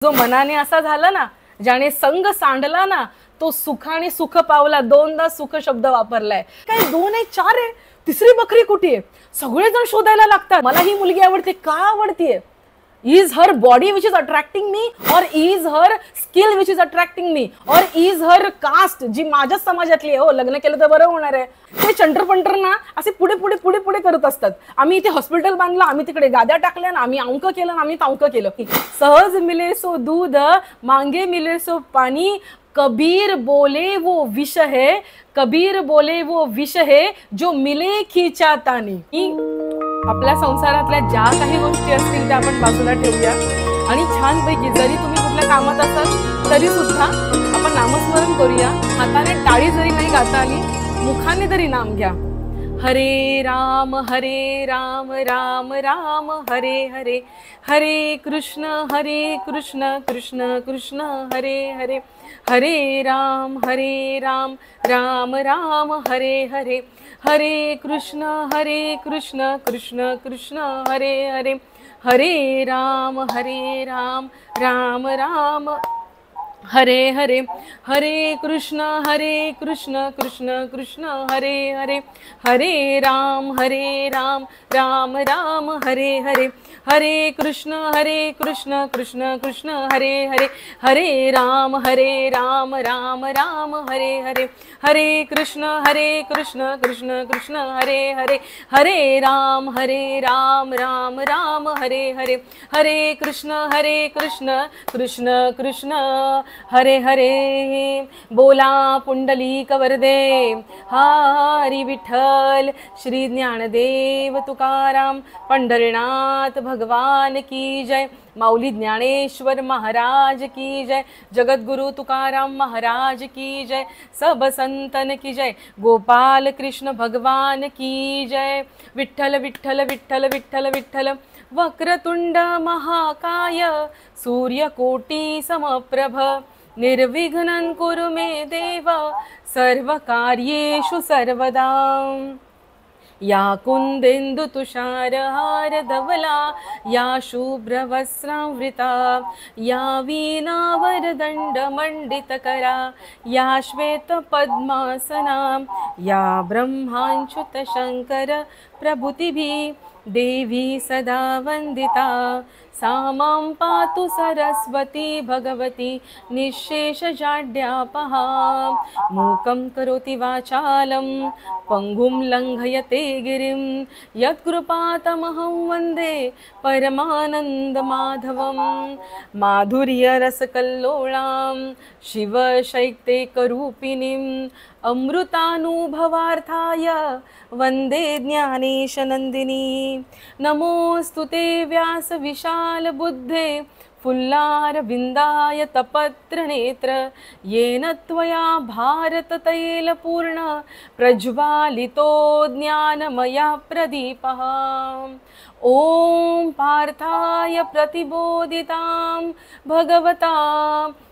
जो मनाने असा झाला ना, ज्याने संग सांडला ना, तो सुखाने सुख पावला. दोनदा सुख शब्द वापरलाय. काय 2 आहे 4 आहे, तिसरी बकरी कुठे आहे? सगळेजण शोधायला लागतात. मला ही मुलगी आवडते. का आवडतीये? Is her body which is attracting me, or is her skill which is attracting me, or is her caste जी माझ्या समाजातली आहे. हो, लग्न केलं तर बरं होणार आहे. ते चंटर ना असे पुढे पुढे पुढे पुढे करत असतात. आम्ही इथे हॉस्पिटल बांधलं, आम्ही तिकडे गाद्या टाकल्या ना, आम्ही अंक केलं ना, आम्ही तांक केलं. सहज मिले सो दूध, मांगे मिले सो पाणी, कबीर बोले वो विष है, कबीर बोले वो विष है जो मिले खिचा तानी. आपल्या संसारातल्या ज्या काही गोष्टी असतील त्या आपण बाजूला ठेवूया आणि छानपैकी जरी तुम्ही कुठल्या कामात असाल तरी सुद्धा आपण नामस्मरण करूया. हाताने टाळी जरी नाही गाता आली, मुखाने तरी नाम घ्या. हरे राम राम राम हरे हरे, हरे कृष्ण कृष्ण कृष्ण हरे हरे, हरे राम राम राम हरे हरे, हरे कृष्ण कृष्ण कृष्ण हरे हरे, हरे राम राम राम हरे हरे, हरे कृष्ण कृष्ण कृष्ण हरे हरे, हरे राम राम राम हरे हरे, हरे कृष्ण कृष्ण कृष्ण हरे हरे, हरे राम राम राम हरे हरे, हरे कृष्ण कृष्ण कृष्ण हरे हरे, हरे राम राम राम हरे हरे, हरे कृष्ण कृष्ण कृष्ण हरे हरे. बोला पुंडलिक वरदे हरी विठ्ठल. श्री ज्ञानदेव तुकाराम पंढरीनाथ भगवान की जय. माऊली ज्ञानेश्वर महाराज की जय. जगद्गुरु तुकाराम महाराज की जय. सब संतन की जय. गोपाल कृष्ण भगवान की जय. विठ्ठल विठ्ठल विठ्ठल विठ्ठल विठ्ठल. वक्रतुंड महाकाय सूर्यकोटी समप्रभ, निर्विघ्नं कुरु मे देव सर्वकार्येषु सर्वदा. या कुंदेन्दु तुषारहार धवला, या शुभ्रवस्त्रावृता, या वीणावरदंड मंडितकरा, या श्वेत पद्मासना, या ब्रह्माच्युत शंकर प्रभृतिभिः देवी सदा वंदिता. सा मां पातु सरस्वती भगवती निःशेषजाड्यापहा. मूकं करोति वाचालं पंगुं लंघयते गिरिं, यत्कृपातमहं वन्दे परमानन्दमाधवं. माधुर्यरसकल्लोलां शिवशैक्तेकरूपिणीं, अमृतानुभवार्थाय वन्दे ज्ञानेशनन्दिनी. नमोऽस्तुते व्यास विशाल बुद्धे, फुल्लारविन्दाय तपत्रनेत्र, येन त्वया भारततैलपूर्ण प्रज्वालितो ज्ञानमया प्रदीपः. ॐ पार्थाय प्रतिबोधितां भगवता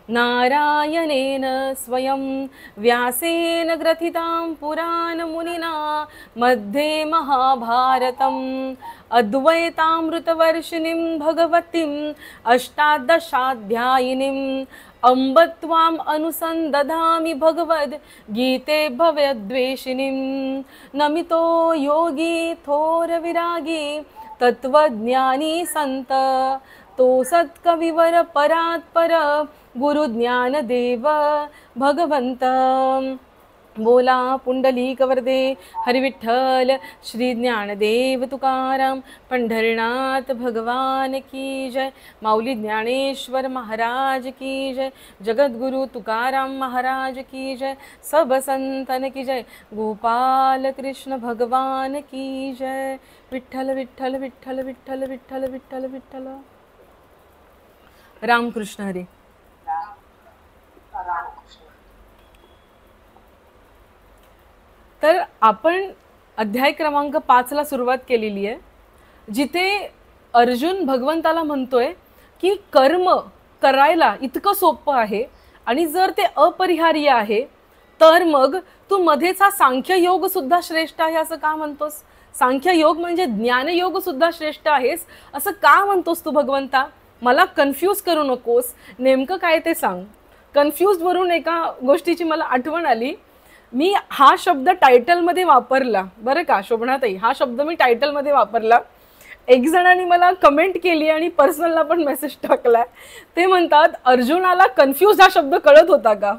नारायणेन स्वयं, व्यासेन ग्रथितां पुराणमुनिना मध्ये महाभारतम्. अद्वैतामृतवर्षिणीं भगवतीम् अष्टादशाध्यायिनीम् अम्ब त्वाम् अनुसन्दधामि भगवद्गीते भवद्वेषिणीं. नमितो योगी थोर विरागी तत्वज्ञानी संत, तो सत्कविवर परात्पर गुरुज्ञानदेव भगवंत. बोला पुंडलिक वरदे हरी विठ्ठल. श्री ज्ञानदेव तुकाराम पंढरीनाथ भगवान की जय. माऊली ज्ञानेश्वर महाराज की जय. जगद्गुरु तुकाराम महाराज की जय. सब संतन की जय. गोपाल कृष्ण भगवान की जय. विठ्ठल विठ्ठल विठ्ठल विठ्ठल विठ्ठल विठ्ठल विठ्ठल. रामकृष्ण हरी. तर आपण अध्याय क्रमांक 5 ला सुरुवात केलेली आहे, जिथे अर्जुन भगवंताला म्हणतोय की कर्म करायला इतकं सोपं आहे आणि जर ते अपरिहार्य आहे तर मग तू मध्येच हा सांख्ययोग सुद्धा श्रेष्ठ आहे असं का म्हणतोस? सांख्ययोग म्हणजे ज्ञानयोग सुद्धा श्रेष्ठ आहेस असं का म्हणतोस तू भगवंता? मला कन्फ्यूज करू नकोस, नेमकं काय ते सांग. कन्फ्यूज वरून एका गोष्टीची मला आठवण आली. मी हा शब्द टायटलमध्ये वापरला बरं का शोभनाताई, हा शब्द मी टायटलमध्ये वापरला. एक जणांनी मला कमेंट केली आणि पर्सनलला पण मेसेज टाकलाय. ते म्हणतात अर्जुनाला कन्फ्यूज हा शब्द कळत होता का?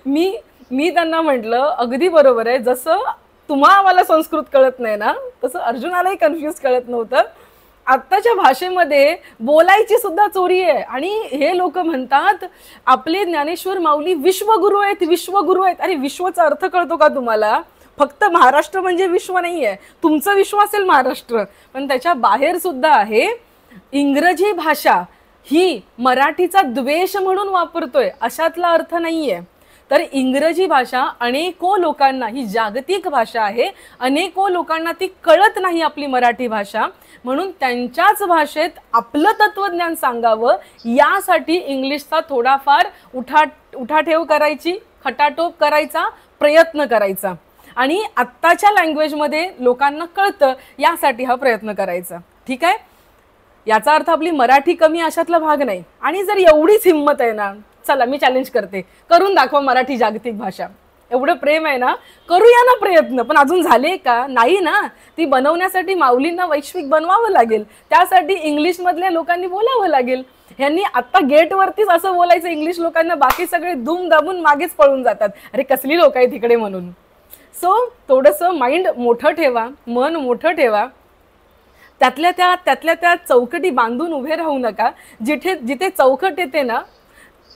मी त्यांना म्हटलं अगदी बरोबर आहे, जसं तुम्हाला संस्कृत कळत नाही ना तसं अर्जुनालाही कन्फ्यूज कळत नव्हतं. आत्ताच्या भाषेमध्ये बोलायची सुद्धा चोरी आहे. आणि हे लोक म्हणतात आपले ज्ञानेश्वर माऊली विश्वगुरु आहेत, विश्वगुरु आहेत. अरे विश्वचा अर्थ कळतो का तुम्हाला? फक्त महाराष्ट्र म्हणजे विश्व नाही आहे. तुमचं विश्व असेल महाराष्ट्र, पण त्याच्या बाहेर सुद्धा आहे. इंग्रजी भाषा ही मराठीचा द्वेष म्हणून वापरतोय अशातला अर्थ नाहीये. तर इंग्रजी भाषा अनेको लोकांना, ही जागतिक भाषा आहे, अनेको लोकांना ती कळत नाही आपली मराठी भाषा. म्हणून त्यांच्याच भाषेत आपलं तत्वज्ञान सांगावं यासाठी इंग्लिशचा थोडाफार उठाठेव करायची, खटाटोप करायचा, प्रयत्न करायचा. आणि आत्ताच्या लँग्वेजमध्ये लोकांना कळतं यासाठी हा प्रयत्न करायचा. ठीक आहे, याचा अर्थ आपली मराठी कमी अशातला भाग नाही. आणि जर एवढीच हिंमत आहे ना, चला मी चॅलेंज करते, करून दाखवा मराठी जागतिक भाषा. एवढं प्रेम आहे ना, करूया ना प्रयत्न. पण अजून झाले का? नाही ना. ती बनवण्यासाठी माऊलींना वैश्विक बनवावं लागेल, त्यासाठी इंग्लिश मधल्या लोकांनी बोलावं लागेल. ह्यांनी आता गेटवरतीच असं बोलायचं इंग्लिश लोकांना, बाकी सगळे दुम दाबून मागेच पळून जातात, अरे कसली लोक आहे तिकडे म्हणून. सो थोडंसं माइंड मोठं ठेवा, मन मोठं ठेवा. त्यातल्या त्या चौकटी बांधून उभे राहू नका. जिथे चौकट येते ना,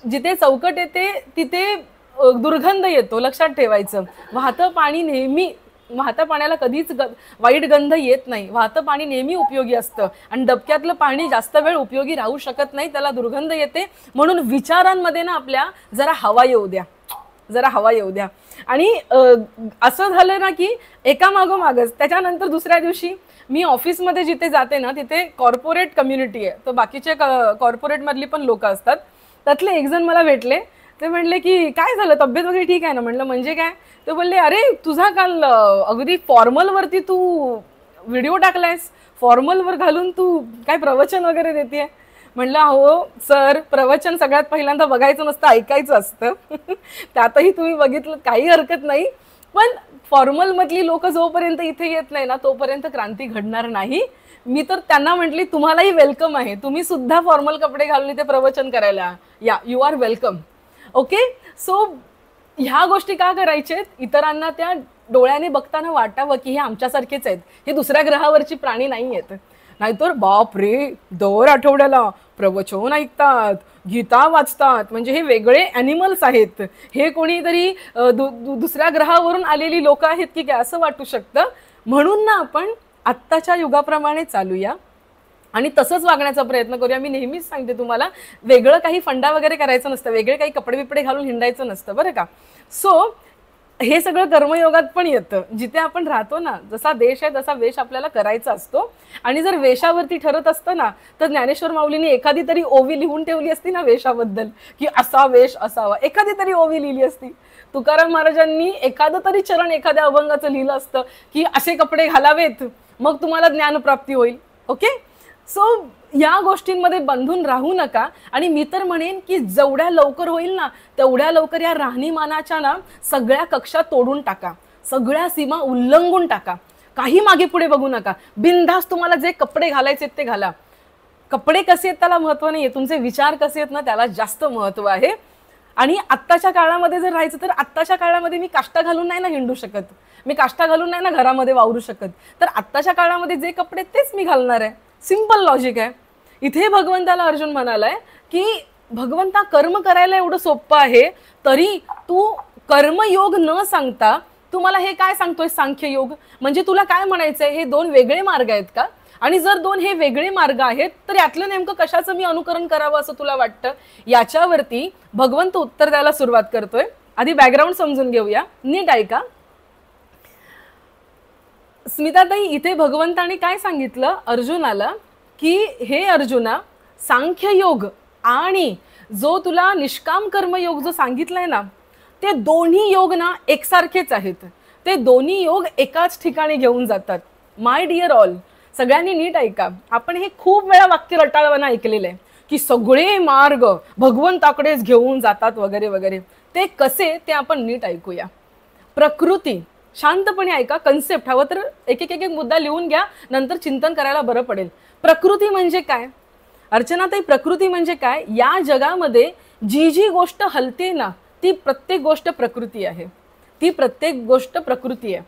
जिथे चौकट येते तिथे दुर्गंध येतो, लक्षात ठेवायचं. वाहतं पाणी नेहमी, वाहत्या पाण्याला कधीच वाईट गंध येत नाही. वाहतं पाणी नेहमी उपयोगी असतं आणि डबक्यातलं पाणी जास्त वेळ उपयोगी राहू शकत नाही, त्याला दुर्गंध येते. म्हणून विचारांमध्ये ना आपल्या जरा हवा येऊ द्या, जरा हवा येऊ द्या. आणि असं झालं ना की एका मागोमागच त्याच्यानंतर दुसऱ्या दिवशी मी ऑफिसमध्ये जिथे जाते ना तिथे कॉर्पोरेट कम्युनिटी आहे, तर बाकीचे कॉर्पोरेटमधली पण लोक असतात. त्यातले एक जण मला भेटले. ते म्हणले की काय झालं, तब्येत वगैरे ठीक आहे ना? म्हणलं म्हणजे काय? ते बोलले अरे तुझा काल अगदी फॉर्मलवरती तू व्हिडिओ टाकलायस, फॉर्मलवर घालून तू काय प्रवचन वगैरे देतेय. म्हणलं हो सर, प्रवचन सगळ्यात पहिल्यांदा बघायचं नसतं, ऐकायचं असतं. त्यातही तुम्ही बघितलं काही हरकत नाही, पण फॉर्मल मधली लोक जोपर्यंत इथे येत नाही ना तोपर्यंत क्रांती घडणार नाही. मी तर त्यांना म्हटली तुम्हालाही वेलकम आहे, तुम्ही सुद्धा फॉर्मल कपडे घालून इथे प्रवचन करायला या, you are welcome. Okay, so ह्या गोष्टी का करायचेत? इतरांना त्या डोळ्याने बघताना वाटावं की हे आमच्यासारखेच आहेत, हे दुसऱ्या ग्रहावरची प्राणी नाही आहेत. नाहीतर बाप रे, दर आठवड्याला प्रवचन ऐकतात, गीता वाचतात, म्हणजे हे वेगळे ॲनिमल्स आहेत, हे कोणीतरी दुसऱ्या ग्रहावरून आलेली लोक आहेत की काय असं वाटू शकतं. म्हणून ना आपण आत्ताच्या युगाप्रमाणे चालूया आणि तसंच वागण्याचा प्रयत्न करूया. मी नेहमीच सांगते तुम्हाला, वेगळं काही फंडा वगैरे करायचं नसतं, वेगळे काही कपडे बिपडे घालून हिंडायचं नसतं बरं का. सो हे सगळं कर्मयोगात पण येतं. जिथे आपण राहतो ना, जसा देश आहे तसा वेश आपल्याला करायचा असतो. आणि जर वेशावरती ठरत असतं ना तर ज्ञानेश्वर माऊलीने एखादी तरी ओवी लिहून ठेवली असती ना वेशाबद्दल, की असा वेश असावा, एखादी तरी ओवी लिहिली असती. तुकाराम महाराजांनी एखादं तरी चरण एखाद्या अभंगाचं लिहिलं असतं की असे कपडे घालावेत, मग तुम्हाला ज्ञानप्राप्ती होईल. ओके, सो या गोष्टींमध्ये बंधून राहू नका. आणि मी तर म्हणेन की जेवढ्या लवकर होईल ना तेवढ्या लवकर या राहणीमानाच्या ना सगळ्या कक्षा तोडून टाका, सगळ्या सीमा उल्लंघून टाका, काही मागे पुढे बघू नका. बिनधास्त तुम्हाला जे कपडे घालायचे ते घाला. कपडे कसे आहेत त्याला महत्व नाहीये, तुमचे विचार कसे आहेत ना त्याला जास्त महत्व आहे. आणि आत्ताच्या काळामध्ये जर राहायचं तर आत्ताच्या काळामध्ये मी काष्टा घालून नाही ना हिंडू शकत, मी काष्टा घालून नाही ना घरामध्ये वावरू शकत. तर आत्ताच्या काळामध्ये जे कपडे तेच मी घालणार आहे. सिंपल लॉजिक आहे. इथे भगवंताला अर्जुन म्हणालाय की भगवंता कर्म करायला एवढं सोपं आहे, तरी तू कर्मयोग न सांगता तू मला हे काय सांगतोय सांख्ययोग. म्हणजे तुला काय म्हणायचंय, हे दोन वेगळे मार्ग आहेत का? आणि जर दोन हे वेगळे मार्ग आहेत तर यातलं नेमकं कशाचं मी अनुकरण करावं असं तुला वाटतं? याच्यावरती भगवंत उत्तर द्यायला सुरुवात करतोय. आधी बॅकग्राऊंड समजून घेऊया, नीट ऐका. स्मिताताई, इथे भगवंताने काय सांगितलं अर्जुनाला की हे अर्जुना, सांख्ययोग आणि जो तुला निष्काम कर्मयोग जो सांगितलाय ना ते दोन्ही योग ना एकसारखेच आहेत. ते दोन्ही योग एकाच ठिकाणी घेऊन जातात. माय डिअर ऑल, सगळ्यांनी नीट ऐका. आपण हे खूप वेळा वाक्य रटाळवाना ऐकलेलं आहे की सगळे मार्ग भगवंताकडेच घेऊन जातात वगैरे वगैरे. ते कसे ते आपण नीट ऐकूया. प्रकृती, शांतपणे ऐका, कन्सेप्ट हवं तर एक एक एक मुद्दा लिहून घ्या, नंतर चिंतन करायला बरं पडेल. प्रकृती म्हणजे काय अर्चनाताई? प्रकृती म्हणजे काय? या जगामध्ये जी जी गोष्ट हलते ना ती प्रत्येक गोष्ट प्रकृती आहे. ती प्रत्येक गोष्ट प्रकृती आहे.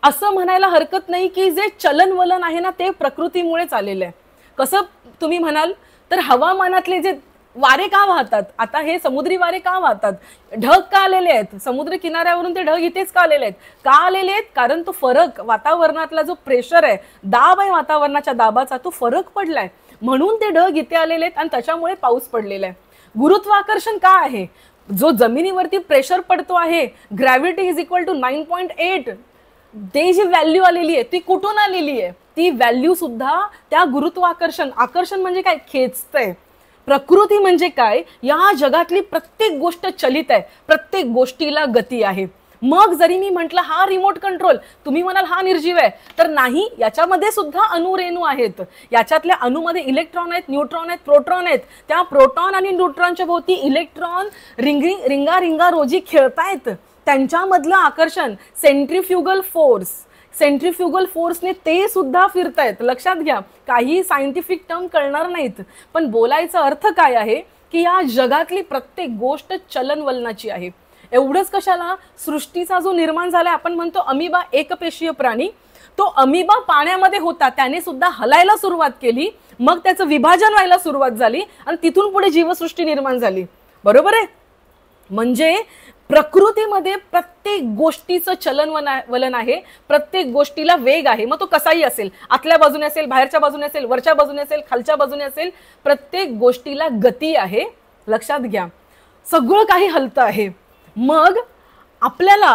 असं म्हणायला हरकत नाही की जे चलनवलन आहे ना ते प्रकृतीमुळेच आलेलं आहे. कसं तुम्ही म्हणाल तर हवामानातले जे वारे का वाहतात, आता हे समुद्री वारे का वाहतात, ढग का आलेले आहेत, समुद्र किनाऱ्यावरून ते ढग इथेच का आलेले आहेत? का आलेले आहेत? कारण तो फरक वातावरणातला जो प्रेशर आहे, दाब आहे वातावरणाच्या दाबाचा, तो फरक पडलाय म्हणून ते ढग इथे आलेले आहेत आणि त्याच्यामुळे पाऊस पडलेला आहे. गुरुत्वाकर्षण का आहे? जो जमिनीवरती प्रेशर पडतो आहे, ग्रॅव्हिटी इज इक्वल टू 9.8, ते जी व्हॅल्यू आलेली आहे ती कुठून आलेली आहे? ती व्हॅल्यू सुद्धा त्या गुरुत्वाकर्षण. आकर्षण म्हणजे काय? खेचतंय. प्रकृती म्हणजे काय? या जगातली प्रत्येक गोष्ट चलित आहे, प्रत्येक गोष्टीला गती आहे. मग जरी मी म्हटलं हा रिमोट कंट्रोल, तुम्ही म्हणाल हा निर्जीव आहे, तर नाही, याच्यामध्ये सुद्धा अणुरेणू आहेत. याच्यातल्या अणूमध्ये इलेक्ट्रॉन आहेत, न्यूट्रॉन आहेत, प्रोटॉन आहेत. त्या प्रोटॉन आणि न्यूट्रॉनच्या भोवती इलेक्ट्रॉन रिंगा रोजी खेळतायत. त्यांच्यामधलं आकर्षण सेंट्रिफ्युगल फोर्स, सेंट्रिफ्युगल फोर्सने ते सुद्धा फिरतायत. लक्षात घ्या, काही सायंटिफिक टर्म कळणार नाहीत, पण बोलायचा अर्थ काय आहे की या जगातली प्रत्येक गोष्ट चलनवलनाची आहे. एवढंच कशाला, सृष्टीचा जो निर्माण झालाय, आपण म्हणतो अमिबा एकपेशीय प्राणी, तो अमिबा पाण्यामध्ये होता, त्याने सुद्धा हलायला सुरुवात केली, मग त्याचं विभाजन व्हायला सुरुवात झाली आणि तिथून पुढे जीवसृष्टी निर्माण झाली. बरोबर आहे? म्हणजे प्रकृतीमध्ये प्रत्येक गोष्टीचं चलनवलन आहे, प्रत्येक गोष्टीला वेग आहे. मग तो कसाही असेल, आतल्या बाजूने असेल, बाहेरच्या बाजूने असेल, वरच्या बाजूने असेल, खालच्या बाजूने असेल, प्रत्येक गोष्टीला गती आहे. लक्षात घ्या, सगळं काही हलतं आहे. मग आपल्याला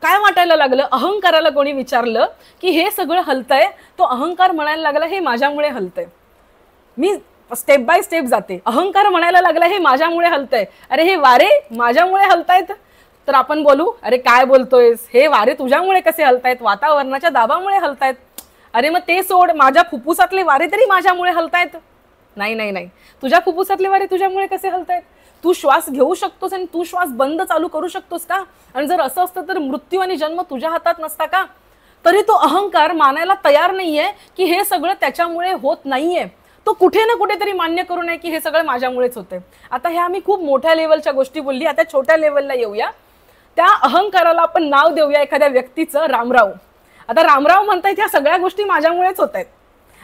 काय वाटायला लागलं? अहंकाराला कोणी विचारलं की हे सगळं हलतंय, तो अहंकार म्हणायला लागला हे माझ्यामुळे हलतंय. मी स्टेप बाय स्टेप जाते. अहंकार म्हणायला लागला हे माझ्यामुळे हलतंय. अरे हे वारे माझ्यामुळे हलतायत. तर आपण बोलू, अरे काय बोलतोयस, हे वारे तुझ्यामुळे कसे हलतायत? वातावरणाच्या दाबामुळे हलतायत. अरे मग ते सोड, माझ्या फुफ्फुसातले वारे तरी माझ्यामुळे हलतायत. नाही नाही नाही, तुझ्या फुफ्फुसातले वारे तुझ्यामुळे कसे हलतायत? तू श्वास घेऊ शकतोस आणि तू श्वास बंद चालू करू शकतोस का? आणि जर असं असतं तर मृत्यू आणि जन्म तुझ्या हातात नसता का? तरी तो अहंकार मानायला तयार नाहीये की हे सगळं त्याच्यामुळे होत नाहीये. तो कुठे ना कुठेतरी मान्य करू नये की हे सगळं माझ्यामुळेच होते. आता हे आम्ही खूप मोठ्या लेवलच्या गोष्टी बोलली, आता छोट्या लेवलला येऊया. त्या अहंकाराला आपण नाव देऊया एखाद्या व्यक्तीचं, रामराव. आता रामराव म्हणतायत ह्या सगळ्या गोष्टी माझ्यामुळेच होत आहेत.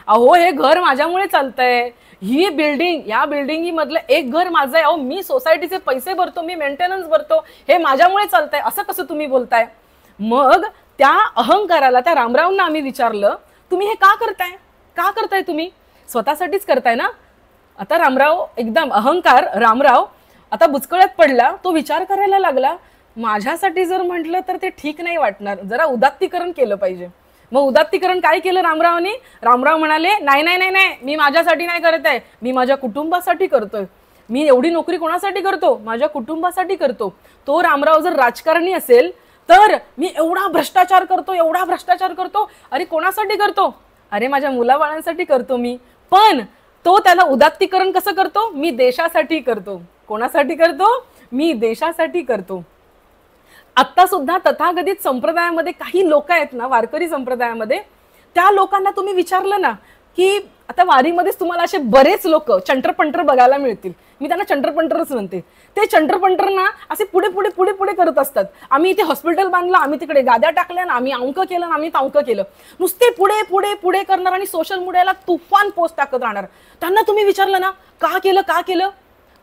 अहो हे घर माझ्यामुळे चालतंय, ही बिल्डिंग, या बिल्डिंगमधलं एक घर माझं आहे, अहो मी सोसायटीचे पैसे भरतो, मी मेंटेनन्स भरतो, हे माझ्यामुळे चालतंय, असं कसं तुम्ही बोलताय? मग त्या अहंकाराला, त्या रामरावना आम्ही विचारलं, तुम्ही हे का करताय? का करताय तुम्ही? स्वतःसाठीच करताय ना? आता रामराव एकदम अहंकार, रामराव आता बुचकळ्यात पडला. तो विचार करायला लागला, माझ्यासाठी जर म्हटलं तर ते ठीक नाही वाटणार, जरा उदात्तीकरण केलं पाहिजे. मग उदात्तीकरण काय केलं रामरावने? रामराव म्हणाले, नाही नाही नाही नाही, मी माझ्यासाठी नाही करत आहे, मी माझ्या कुटुंबासाठी करतोय. मी एवढी नोकरी कोणासाठी करतो? माझ्या कुटुंबासाठी करतो. तो रामराव जर राजकारणी असेल तर मी एवढा भ्रष्टाचार करतो, एवढा भ्रष्टाचार करतो. अरे कोणासाठी करतो? अरे माझ्या मुलाबाळांसाठी करतो मी. पण तो त्याला उदात्तीकरण कसं करतो? मी देशासाठी करतो. कोणासाठी करतो? मी देशासाठी करतो. आता सुद्धा तथागतित संप्रदायामध्ये काही लोक आहेत ना, वारकरी संप्रदायामध्ये, त्या लोकांना तुम्ही विचारलं ना की आता वारीमध्येच तुम्हाला असे बरेच लोक चंटरपंटर बघायला मिळतील. मी त्यांना चंटरपंटरच म्हणते. ते चंटरपंटर ना असे पुढे पुढे पुढे पुढे करत असतात. आम्ही इथे हॉस्पिटल बांधलं, आम्ही तिकडे गाद्या टाकल्या ना, आम्ही अंक केलं ना, आम्ही तांक केलं. नुसते पुढे पुढे पुढे करणार आणि सोशल मीडियाला तुफान पोस्ट टाकत राहणार. त्यांना तुम्ही विचारलं ना का केलं का केलं,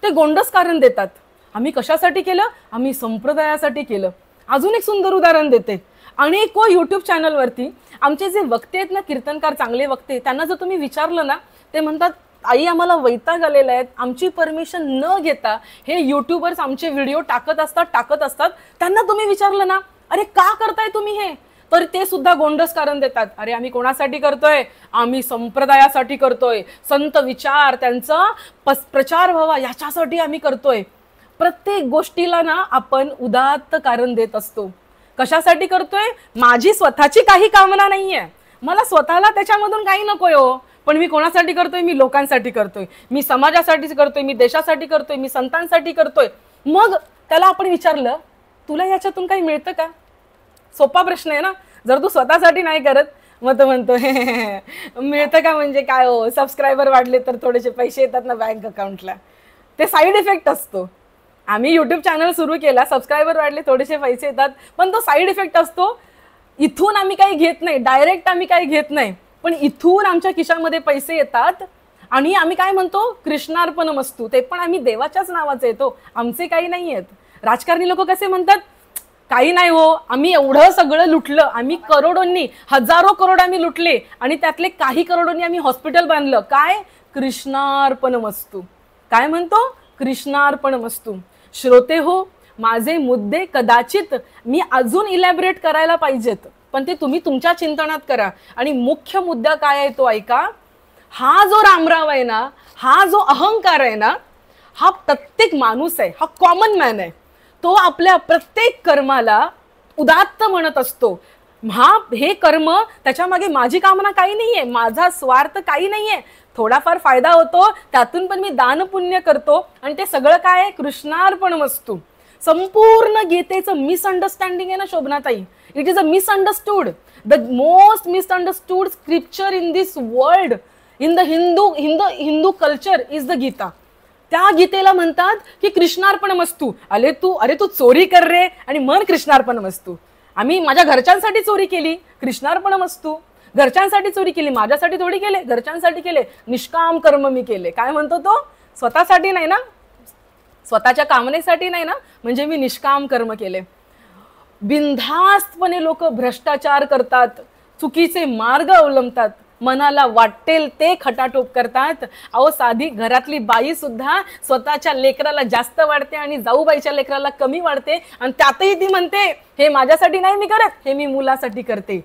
ते गोंडस कारण देतात. आम्ही कशासाठी केलं? आम्ही संप्रदायासाठी केलं. अजून एक सुंदर उदाहरण देते. अनेको युट्यूब चॅनलवरती आमचे जे वक्ते आहेत ना, कीर्तनकार, चांगले वक्ते, त्यांना जर तुम्ही विचारलं ना, ते म्हणतात आई आम्हाला वैताग आलेला आहे, आमची परमिशन न घेता हे युट्यूबर्स आमचे व्हिडिओ टाकत असतात. त्यांना तुम्ही विचारलं ना, अरे का करताय तुम्ही हे, तर ते सुद्धा गोंडस कारण देतात. अरे आम्ही कोणासाठी करतोय? आम्ही संप्रदायासाठी करतोय. संत विचार त्यांचा प्रचार व्हावा याच्यासाठी आम्ही करतोय. प्रत्येक गोष्टीला ना आपण उदात्त कारण देत असतो. कशासाठी करतोय? माझी स्वतःची काही कामना नाहीये, मला स्वतःला त्याच्यामधून काही नकोय हो, पण मी कोणासाठी करतोय? मी लोकांसाठी करतोय, मी समाजासाठी करतोय, मी देशासाठी करतोय, मी संतांसाठी करतोय. मग त्याला आपण विचारलं, तुला याच्यातून काही मिळतं का? सोपा प्रश्न आहे ना. जर तू स्वतःसाठी नाही करत, मग तो म्हणतो मिळतं का म्हणजे काय हो, सबस्क्रायबर वाढले तर थोडेसे पैसे येतात ना बँक अकाउंटला. ते साईड इफेक्ट असतो. आम्ही युट्यूब चॅनल सुरू केला, सबस्क्रायबर वाढले थोडेसे पैसे येतात, पण तो साईड इफेक्ट असतो. इथून आम्ही काही घेत नाही, डायरेक्ट आम्ही काही घेत नाही, पण इथून आमच्या खिशामध्ये पैसे येतात आणि आम्ही काय म्हणतो, कृष्णार्पणमस्तु. ते पण आम्ही देवाच्याच नावाचे येतो, आमचे काही नाही आहेत. राजकारणी लोक कसे म्हणतात, काही नाही हो, आम्ही एवढं सगळं लुटलं, आम्ही करोडोंनी, हजारो करोड आम्ही लुटले आणि त्यातले काही करोडोंनी आम्ही हॉस्पिटल बांधलं. काय? कृष्णार्पणमस्तु. काय म्हणतो? कृष्णार्पणमस्तु. श्रोते हो, माझे मुद्दे कदाचित मी अजून इलॅबरेट करायला पाहिजेत, पण ते तुम्ही तुमच्या चिंतनात करा. आणि मुख्य मुद्दा काय आहे तो ऐका. हा जो रामराव आहे ना, हा जो अहंकार आहे ना, हा प्रत्येक माणूस आहे, हा कॉमन मॅन आहे. तो आपल्या प्रत्येक कर्माला उदात्त म्हणत असतो. हे कर्म, त्याच्या मागे माझी कामना काही नाहीये, माझा स्वार्थ काही नाहीये, थोडाफार फायदा होतो त्यातून पण मी दान पुण्य करतो आणि ते सगळं काय आहे? कृष्णार्पणमस्तु. संपूर्ण गीतेचं मिसअंडरस्टँडिंग आहे ना Shobhanatai. It is a misunderstood, the most misunderstood scripture in this world, in the Hindu culture is the Gita. त्या गीतेला म्हणतात की कृष्णार्पणमस्तु. अरे तू चोरी कर रे आणि मन कृष्णार्पणमस्तु. आम्ही माझ्या घरच्यांसाठी चोरी केली, कृष्णार्पणमस्तु. घरच्यांसाठी चोरी केली, माझ्यासाठी थोडी केले, घरच्यांसाठी केले, निष्काम कर्म मी केले. काय म्हणतो तो? स्वतःसाठी नाही ना, स्वतःच्या कामनेसाठी नाही ना, म्हणजे मी निष्काम कर्म केले. बिनधास्तपणे लोक भ्रष्टाचार करतात, चुकीचे मार्ग अवलंबतात, मनाला वाटेल ते खटाटोप करतात. अहो, साधी घरातली बाई सुद्धा स्वतःच्या लेकराला जास्त वाढते आणि जाऊबाईच्या लेकराला कमी वाढते, आणि त्यातही ती म्हणते हे माझ्यासाठी नाही मी करत, हे मी मुलासाठी करते.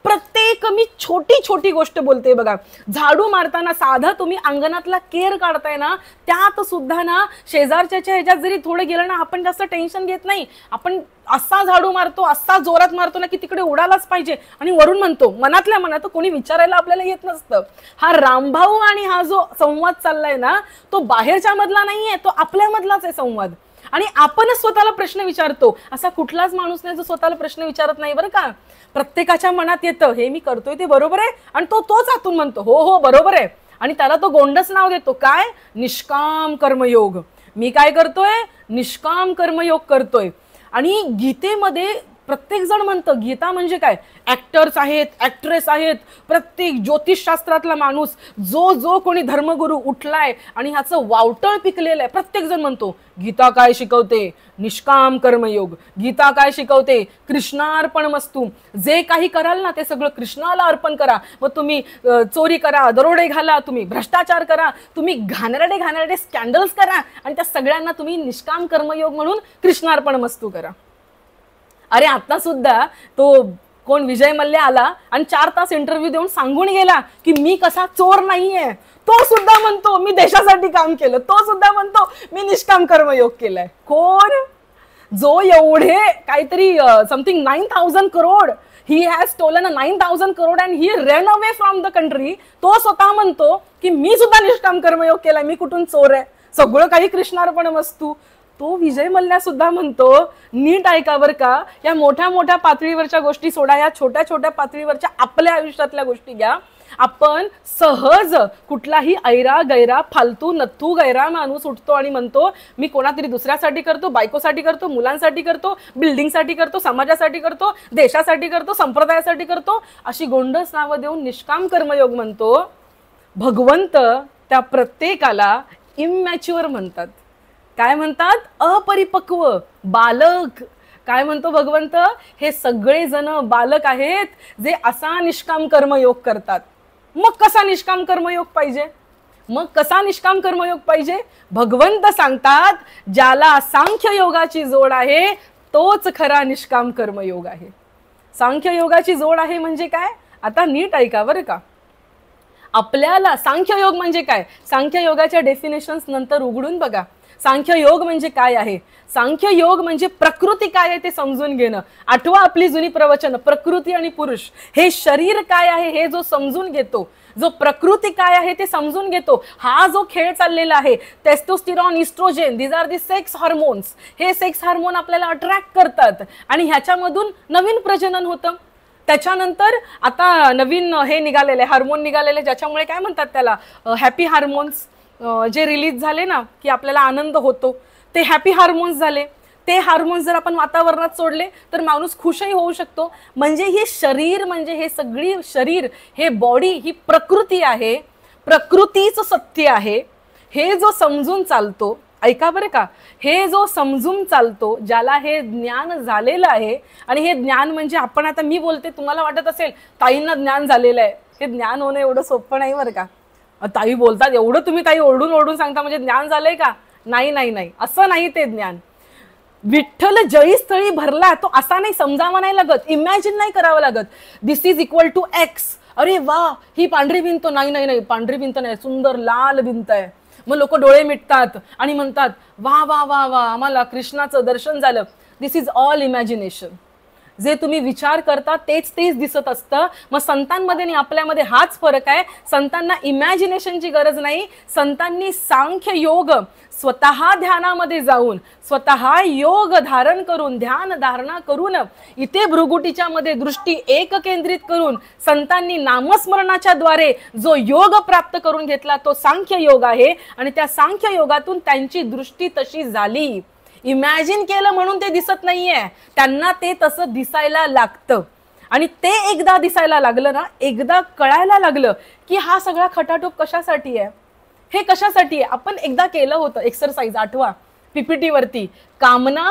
प्रत्येक मी छोटी छोटी गोष्ट बोलते बघा. झाडू मारताना साधा तुम्ही अंगणातला केर काढताय ना, त्यात सुद्धा ना शेजारच्या ह्याच्यात जरी थोडं गेलं ना, आपण जास्त टेन्शन घेत नाही. आपण असा झाडू मारतो, असा जोरात मारतो ना की तिकडे उडालाच पाहिजे, आणि वरून म्हणतो मनातल्या मनात, कोणी विचारायला आपल्याला येत नसतं. हा रामभाऊ आणि हा जो संवाद चाललाय ना, तो बाहेरच्या मधला नाहीये, तो आपल्या मधलाच आहे संवाद. आणि आपणच स्वतःला प्रश्न विचारतो. असा कुठलाच माणूस नाही जो स्वतःला प्रश्न विचारत नाही बरं का. प्रत्येकाच्या मनात येतं हे मी करतोय ते बरोबर आहे, आणि तोच आतून म्हणतो हो हो बरोबर आहे, आणि त्याला तो गोंडस नाव देतो. काय? निष्काम कर्मयोग. मी काय करतोय? निष्काम कर्मयोग करतोय. आणि गीतेमध्ये प्रत्येक जण म्हणतं गीता म्हणजे काय? ऍक्टर्स आहेत, ऍक्ट्रेस आहेत, प्रत्येक ज्योतिषशास्त्रातला माणूस, जो कोणी धर्मगुरू उठलाय आणि ह्याचं वावटळ पिकलेलं आहे, प्रत्येक जण म्हणतो गीता काय शिकवते? निष्काम कर्मयोग. गीता काय शिकवते? कृष्णार्पणमस्तु. जे काही कराल ना ते सगळं कृष्णाला अर्पण करा. मग तुम्ही चोरी करा, दरोडे घाला, तुम्ही भ्रष्टाचार करा, तुम्ही घाणेरडे स्कॅन्डल्स करा, आणि त्या सगळ्यांना तुम्ही निष्काम कर्मयोग म्हणून कृष्णार्पणमस्तु करा. अरे आता सुद्धा तो कोण विजय मल्ल्या आला आणि 4 तास इंटरव्ह्यू देऊन सांगून गेला की मी कसा चोर नाहीये. तो सुद्धा म्हणतो मी देशासाठी काम केलं, तो सुद्धा म्हणतो मी निष्काम कर्मयोग केलाय. कोण? जो एवढे काहीतरी something 9,000 crore, he has stolen 9,000 crore and he run away from the country, तो स्वतः म्हणतो की मी सुद्धा निष्काम कर्मयोग केलाय, मी कुठून चोर आहे, सगळं काही कृष्णार्पणमस्तु. तो विजय मल्ल्या सुद्धा म्हणतो, नीट ऐका बर का, या मोठ्या मोठ्या पातळीवरच्या गोष्टी सोडा, या छोट्या छोट्या पातळीवरच्या आपल्या आयुष्यातल्या गोष्टी घ्या. आपण सहज कुठलाही ऐरा गैरा फालतू नथू गैरा माणूस उठतो आणि म्हणतो मी कोणातरी दुसऱ्यासाठी करतो, बायकोसाठी करतो, मुलांसाठी करतो, बिल्डिंगसाठी करतो, समाजासाठी करतो, देशासाठी करतो, संप्रदायासाठी करतो, अशी गोंडस नावं देऊन निष्काम कर्मयोग म्हणतो. भगवंत त्या प्रत्येकाला इमॅच्युअर म्हणतात. काय म्हणतात? अपरिपक्व, बालक. काय म्हणतो भगवंत? हे सगळे जण बालक आहेत जे असा निष्काम कर्मयोग करतात. मग कसा निष्काम कर्मयोग पाहिजे? भगवंत सांगतात ज्याला सांख्य योगाची जोड आहे तोच खरा निष्काम कर्मयोग आहे. सांख्य योगाची जोड आहे म्हणजे काय? आता नीट ऐका बरं का. आपल्याला सांख्ययोग म्हणजे काय, सांख्ययोगाच्या डेफिनेशन्स नंतर उघडून बघा. सांख्ययोग म्हणजे काय आहे. सांख्ययोग म्हणजे प्रकृती काय आहे ते समजून घेणं. आठवा आपली जुनी प्रवचन, प्रकृती आणि पुरुष. हे शरीर काय आहे हे जो समजून घेतो, जो प्रकृती काय आहे ते समजून घेतो, हा जो खेळ चाललेला आहे, testosterone, oestrogen, these are the sex hormones. हे सेक्स हार्मोन आपल्याला अट्रॅक्ट करतात आणि ह्याच्यामधून नवीन प्रजनन होतं. त्याच्यानंतर आता नवीन हे निघालेले हार्मोन निघालेले, ज्याच्यामुळे काय म्हणतात त्याला, हॅपी हार्मोन्स जे रिलीज झाले ना की आपल्याला आनंद होतो, ते हॅपी हार्मोन्स झाले. ते हार्मोन्स जर आपण वातावरणात सोडले तर माणूस खुशही होऊ शकतो. म्हणजे हे शरीर, म्हणजे हे सगळी शरीर, हे बॉडी ही प्रकृती आहे, प्रकृतीच सत्य आहे. हे जो समजून चालतो, ऐका बरं का, हे जो समजून चालतो, ज्याला हे ज्ञान झालेलं आहे, आणि हे ज्ञान म्हणजे आपण आता मी बोलते, तुम्हाला वाटत असेल ताईंना ज्ञान झालेलं आहे, हे ज्ञान होणं एवढं सोपं नाही बरं का. ताई बोलतात एवढं, तुम्ही ताई ओरडून ओरडून सांगता म्हणजे ज्ञान झालंय का. नाही नाही नाही, असं नाही ते ज्ञान. विठ्ठल जयी स्थळी भरला तो असा नाही समजावा नाही लागत, इमॅजिन नाही करावं लागत. दिस इज इक्वल टू एक्स. अरे वा, ही पांढरी भिंत, नाही नाही नाही, पांढरी भिंत नाही, सुंदर लाल भिंत आहे. मग लोक डोळे मिटतात आणि म्हणतात वा वा वा वा, आम्हाला कृष्णाचं दर्शन झालं. दिस इज ऑल इमॅजिनेशन. जे तुम्ही विचार करता तेच तेच दिसत असतं. मग संतांमध्ये आणि आपल्यामध्ये हाच फरक आहे. संतांना इमॅजिनेशनची गरज नाही. संतांनी सांख्य योग स्वतः ध्यानामध्ये जाऊन, स्वतः योग धारण करून, ध्यान धारणा करून, इथे भृगुटीच्या मध्ये दृष्टी एक केंद्रित करून संतांनी नामस्मरणाच्या द्वारे जो योग प्राप्त करून घेतला तो सांख्य योग आहे. आणि त्या सांख्य योगातून त्यांची दृष्टी तशी झाली. इमॅजिन केलं म्हणून ते दिसत नाहीये, त्यांना ते तसं दिसायला लागतं. आणि ते एकदा दिसायला लागलं ना, एकदा कळायला लागलं की हा सगळा खटाटोप कशासाठी आहे, हे कशासाठी आहे. आपण एकदा केलं होतं एक्सरसाइज, आठवा पीपीटी वरती, कामना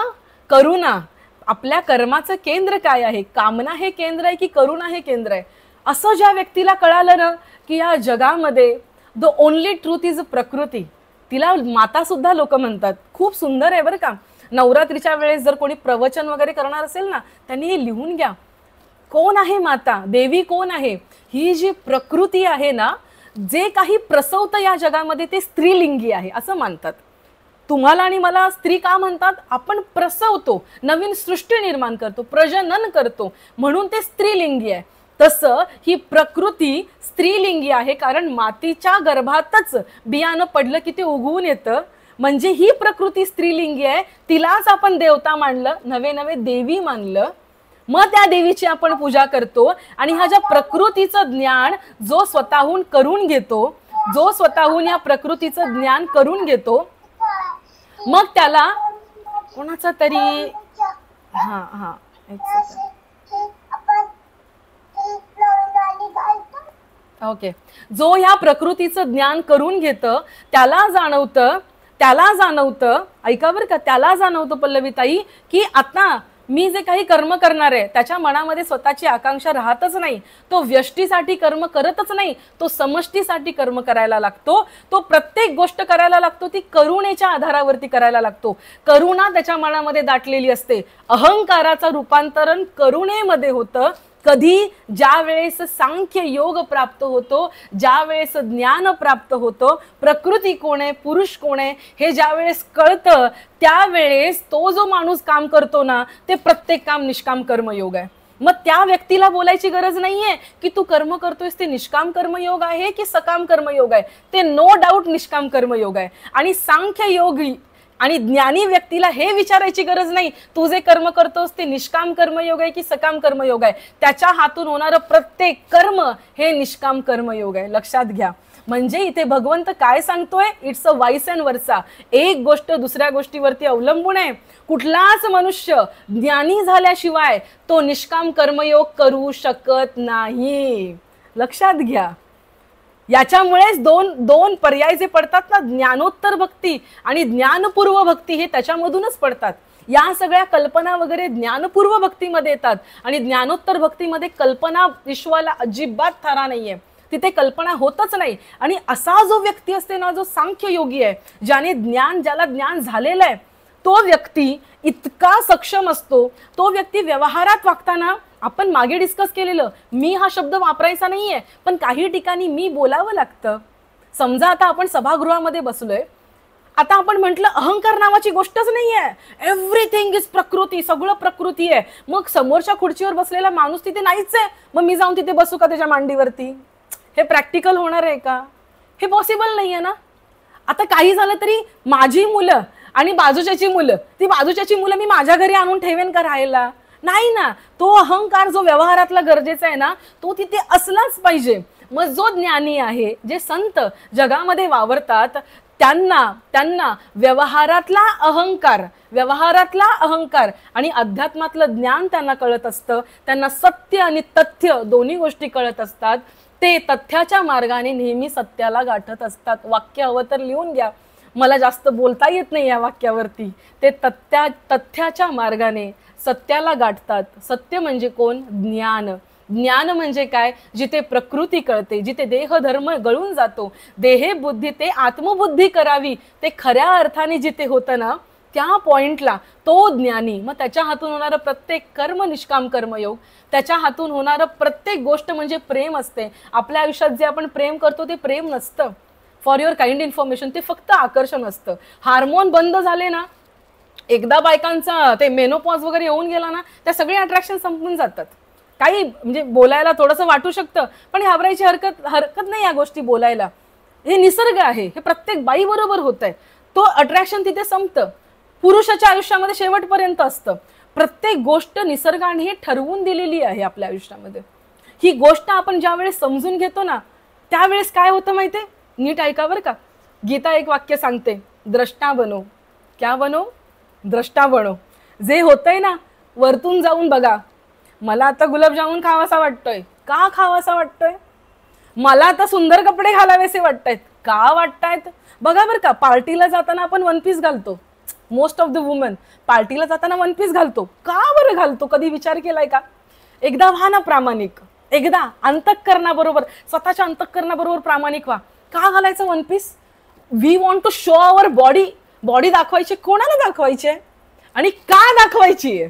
करुणा. आपल्या कर्माचं केंद्र काय आहे, कामना हे केंद्र आहे की करुणा हे केंद्र आहे. असं ज्या व्यक्तीला कळालं ना की या जगामध्ये द ओनली ट्रूथ इज प्रकृती, तिला माता सुद्धा लोक म्हणतात. खूप सुंदर आहे बरं का. नवरात्रीच्या वेळेस जर कोणी प्रवचन वगैरे करणार असेल ना, त्यांनी हे लिहून घ्या. कोण आहे माता, देवी कोण आहे. ही जी प्रकृती आहे ना, जे काही प्रसवतं या जगामध्ये ते स्त्रीलिंगी आहे असं मानतात. तुम्हाला आणि मला स्त्री का म्हणतात, आपण प्रसवतो, नवीन सृष्टी निर्माण करतो, प्रजनन करतो, म्हणून ते स्त्रीलिंगी आहे. तसं ही प्रकृती स्त्रीलिंगी आहे, कारण मातीच्या गर्भातच बियाणं पडलं की ते उगवून येतं. म्हणजे ही प्रकृती स्त्रीलिंगी आहे. तिलाच आपण देवता मानलं, नवे नवे देवी मानलं. मग त्या देवीची आपण पूजा करतो. आणि ह्या ज्या प्रकृतीचं ज्ञान जो स्वतःहून करून घेतो, जो स्वतःहून या प्रकृतीचं ज्ञान करून घेतो, मग त्याला कोणाचा तरी ओके, जो ह्या प्रकृतीचं ज्ञान करून घेतं त्याला जाणवतं, ऐका बरं का, त्याला जाणवतं पल्लवीताई की आता मी जे काही कर्म करणार आहे त्याच्या मनामध्ये स्वतःची आकांक्षा राहतच नाही. तो व्यष्टीसाठी कर्म करतच नाही, तो समष्टीसाठी कर्म करायला लागतो. तो प्रत्येक गोष्ट करायला लागतो ती करुणेच्या आधारावरती करायला लागतो. करुणा त्याच्या मनामध्ये दाटलेली असते. अहंकाराचं रूपांतरण करुणेमध्ये होतं. कधी, ज्या वेळेस सांख्य योग प्राप्त होतो, ज्या वेळेस ज्ञान प्राप्त होतो, प्रकृती कोण आहे, पुरुष कोण आहे हे ज्या वेळेस कळतं, त्यावेळेस तो जो माणूस काम करतो ना, ते प्रत्येक काम निष्काम कर्मयोग आहे. मग त्या व्यक्तीला बोलायची गरज नाहीये की तू कर्म करतोयस ते निष्काम कर्मयोग आहे की सकाम कर्मयोग आहे. ते नो डाऊट निष्काम कर्मयोग आहे. आणि सांख्य योगी आणि ज्ञानी व्यक्तीला हे विचारायची गरज नाही तू जे कर्म करतोस ते निष्काम कर्मयोग आहे की सकाम कर्मयोग आहे. त्याच्या हातून होणारं प्रत्येक कर्म हे निष्काम कर्मयोग आहे. लक्षात घ्या. म्हणजे इथे भगवंत काय सांगतोय, इट्स अ वाईस अँड वर्सा. एक गोष्ट दुसऱ्या गोष्टीवरती अवलंबून आहे. कुठलाच मनुष्य ज्ञानी झाल्याशिवाय तो निष्काम कर्मयोग करू शकत नाही. लक्षात घ्या. याच्यामुळेच दोन पर्याय जे पडतात ना, ज्ञानोत्तर भक्ती आणि ज्ञानपूर्व भक्ती, हे त्याच्यामधूनच पडतात. या सगळ्या कल्पना वगैरे ज्ञानपूर्व भक्तीमध्ये येतात आणि ज्ञानोत्तर भक्तीमध्ये कल्पना विश्वाला अजिबात थारा नाहीये. तिथे कल्पना होतच नाही. आणि असा जो व्यक्ती असते ना, जो सांख्य योगी आहे, ज्याला ज्ञान झालेलं आहे, तो व्यक्ती इतका सक्षम असतो, तो व्यक्ती व्यवहारात वागताना, आपण मागे डिस्कस केलेलं, मी हा शब्द वापरायचा नाहीये, पण काही ठिकाणी मी बोलावं लागतं. समजा आता आपण सभागृहामध्ये बसलोय, आता आपण म्हटलं अहंकार नावाची गोष्टच नाहीये, एव्हरीथिंग इज प्रकृती, सगळं प्रकृती आहे. मग समोरच्या खुर्चीवर बसलेला माणूस तिथे नाहीच आहे, मग मी जाऊन तिथे बसू का त्याच्या मांडीवरती? हे प्रॅक्टिकल होणार आहे का? हे पॉसिबल नाहीये ना. आता काही झालं तरी माझी मुलं आणि बाजूच्याची मुलं, ती बाजूच्याची मुलं मी माझ्या घरी आणून ठेवेन का राहायला? नाही ना. तो अहंकार जो व्यवहारातला गरजेचा आहे ना, तो तिथे असलाच पाहिजे. मग जो ज्ञानी आहे, जे संत जगामध्ये वावरतात, त्यांना व्यवहारातला अहंकार आणि अध्यात्मातलं ज्ञान त्यांना कळत असतं. त्यांना सत्य आणि तथ्य दोन्ही गोष्टी कळत असतात. ते तथ्याच्या मार्गाने नेहमी सत्याला गाठत असतात. वाक्य हवं तर लिहून घ्या, मला जास्त बोलता येत नाही या वाक्यावरती. ते तथ्याच्या मार्गाने सत्याला गाठतात. सत्य म्हणजे कोण? ज्ञान. ज्ञान म्हणजे काय? जिथे प्रकृती कळते, जिथे देहधर्म गळून जातो, देहे बुद्धी ते आत्मबुद्धी करावी, ते खऱ्या अर्थाने जिथे होतं ना, त्या पॉइंटला तो ज्ञानी. मग त्याच्या हातून होणारं प्रत्येक कर्म निष्काम कर्मयोग, त्याच्या हातून होणारं प्रत्येक गोष्ट म्हणजे प्रेम असते. आपल्या आयुष्यात जे आपण प्रेम करतो ते प्रेम नसतं. फॉर युअर काइंड इन्फॉर्मेशन, ते फक्त आकर्षण असतं. हार्मोन बंद झाले ना, एकदा बायकांचा ते मेनोपॉज वगैरे येऊन गेला ना, त्या सगळे अट्रॅक्शन संपून जातात. काही म्हणजे बोलायला थोडंसं वाटू शकतं, पण घाबरायची हरकत नाही या गोष्टी बोलायला. हे निसर्ग आहे, हे प्रत्येक बाई बरोबर होत आहे. तो अट्रॅक्शन तिथे संपतं. पुरुषाच्या आयुष्यामध्ये शेवटपर्यंत असतं. प्रत्येक गोष्ट निसर्गाने ठरवून दिलेली आहे आपल्या आयुष्यामध्ये. ही गोष्ट आपण ज्या वेळेस समजून घेतो ना, त्यावेळेस काय होतं माहितीये? नीट ऐका बरं का. गीता एक वाक्य सांगते, द्रष्टा बनो. क्या बनो? द्रष्टा बनो. जे होतंय ना, वरतून जाऊन बघा. मला आता गुलाबजामुन खावासा वाटतोय. का खावासा वाटतोय? मला आता सुंदर कपडे घालावेसे वाटतायत. का वाटतायत? बघा बरं का, पार्टीला जाताना आपण वन पीस घालतो. मोस्ट ऑफ द वुमन पार्टीला जाताना वन पीस घालतो. का बरं घालतो? कधी विचार केलाय का? एकदा व्हा ना प्रामाणिक. एकदा अंतःकरणाबरोबर, स्वतःच्या अंतःकरणाबरोबर प्रामाणिक व्हा. का घालायचं one piece? We want to show our body. Body दाखवायची. कोणाला दाखवायची आहे आणि का दाखवायची आहे?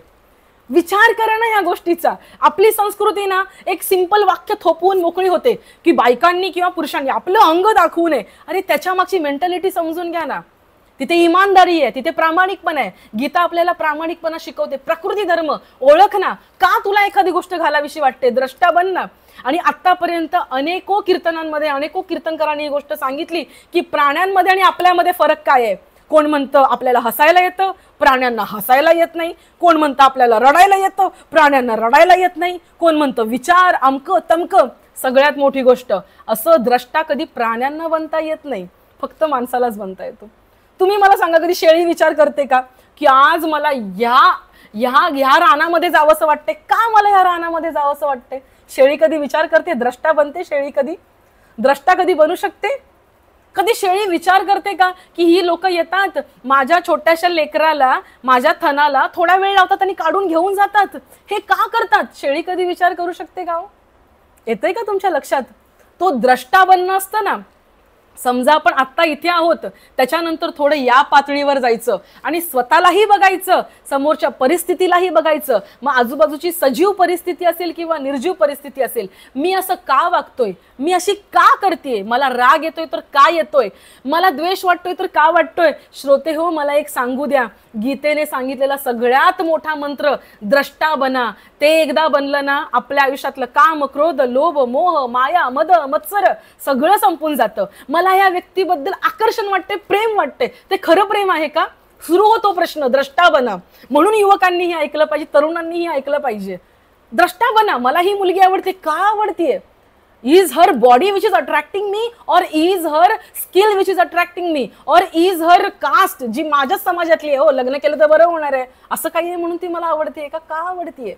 विचार करा ना या गोष्टीचा. आपली संस्कृती ना एक सिंपल वाक्य थोपवून मोकळी होते की बायकांनी किंवा पुरुषांनी आपलं अंग दाखवू नये. अरे त्याच्या मागची मेंटॅलिटी समजून घ्या ना. तिथे इमानदारी आहे, तिथे प्रामाणिकपणा आहे. गीता आपल्याला प्रामाणिकपणा शिकवते. प्रकृती धर्म ओळख ना. का तुला एखादी गोष्ट घालाविषयी वाटते? द्रष्टा बन ना. आणि आतापर्यंत अनेको कीर्तनांमध्ये अनेको कीर्तनकारांनी ही गोष्ट सांगितली की प्राण्यांमध्ये आणि आपल्यामध्ये फरक काय आहे. कोण म्हणतं आपल्याला हसायला येतं, प्राण्यांना हसायला येत नाही. कोण म्हणतं आपल्याला रडायला येतं, प्राण्यांना रडायला येत नाही. कोण म्हणतं विचार अमकं तमकं. सगळ्यात मोठी गोष्ट, असं द्रष्टा कधी प्राण्यांना बनता येत नाही, फक्त माणसालाच बनता येतो. तुम्ही मला सांगा, कधी शेळी विचार करते का की आज मला ह्या रानामध्ये जावंसं वाटते? का मला ह्या रानामध्ये जावंसं वाटते? शेळी कधी विचार करते? द्रष्टा बनते शेळी कधी? द्रष्टा कधी बनू शकते? कधी शेळी विचार करते का की ही लोक येतात, माझ्या छोट्याशा लेकराला, माझ्या थनाला थोडा वेळ लावतात आणि काढून घेऊन जातात? हे का करतात? शेळी कधी विचार करू शकते का? येतंय का तुमच्या लक्षात? तो द्रष्टा बनणं असतं ना. समजा आपण आत्ता इथे आहोत, त्याच्यानंतर थोडं या पातळीवर जायचं आणि स्वतःलाही बघायचं, समोरच्या परिस्थितीलाही बघायचं. मग आजूबाजूची सजीव परिस्थिती असेल किंवा निर्जीव परिस्थिती असेल, मी असं का वागतोय, मी अशी का करतेय, मला राग येतोय तर का येतोय, मला द्वेष वाटतोय तर का वाटतोय. श्रोते हो, मला एक सांगू द्या, गीतेने सांगितलेला सगळ्यात मोठा मंत्र द्रष्टा बना. ते एकदा बनलं ना, आपल्या आयुष्यातलं काम, क्रोध, लोभ, मोह, माया, मद, मत्सर सगळं संपून जातं. मला या व्यक्तीबद्दल आकर्षण वाटते, प्रेम वाटते, ते खरं प्रेम आहे का? सुरू होतो प्रश्न. द्रष्टा बना. म्हणून युवकांनीही ऐकलं पाहिजे, तरुणांनीही ऐकलं पाहिजे. द्रष्टा बना. मला ही मुलगी आवडते. का आवडतीये? Is her body which is attracting me, और is her skill which is attracting me, और इज हर कास्ट जी माझ्याच समाजातली आहे. हो, लग्न केलं तर बरं होणार आहे असं काही आहे म्हणून ती मला आवडते का? का आवडतीये?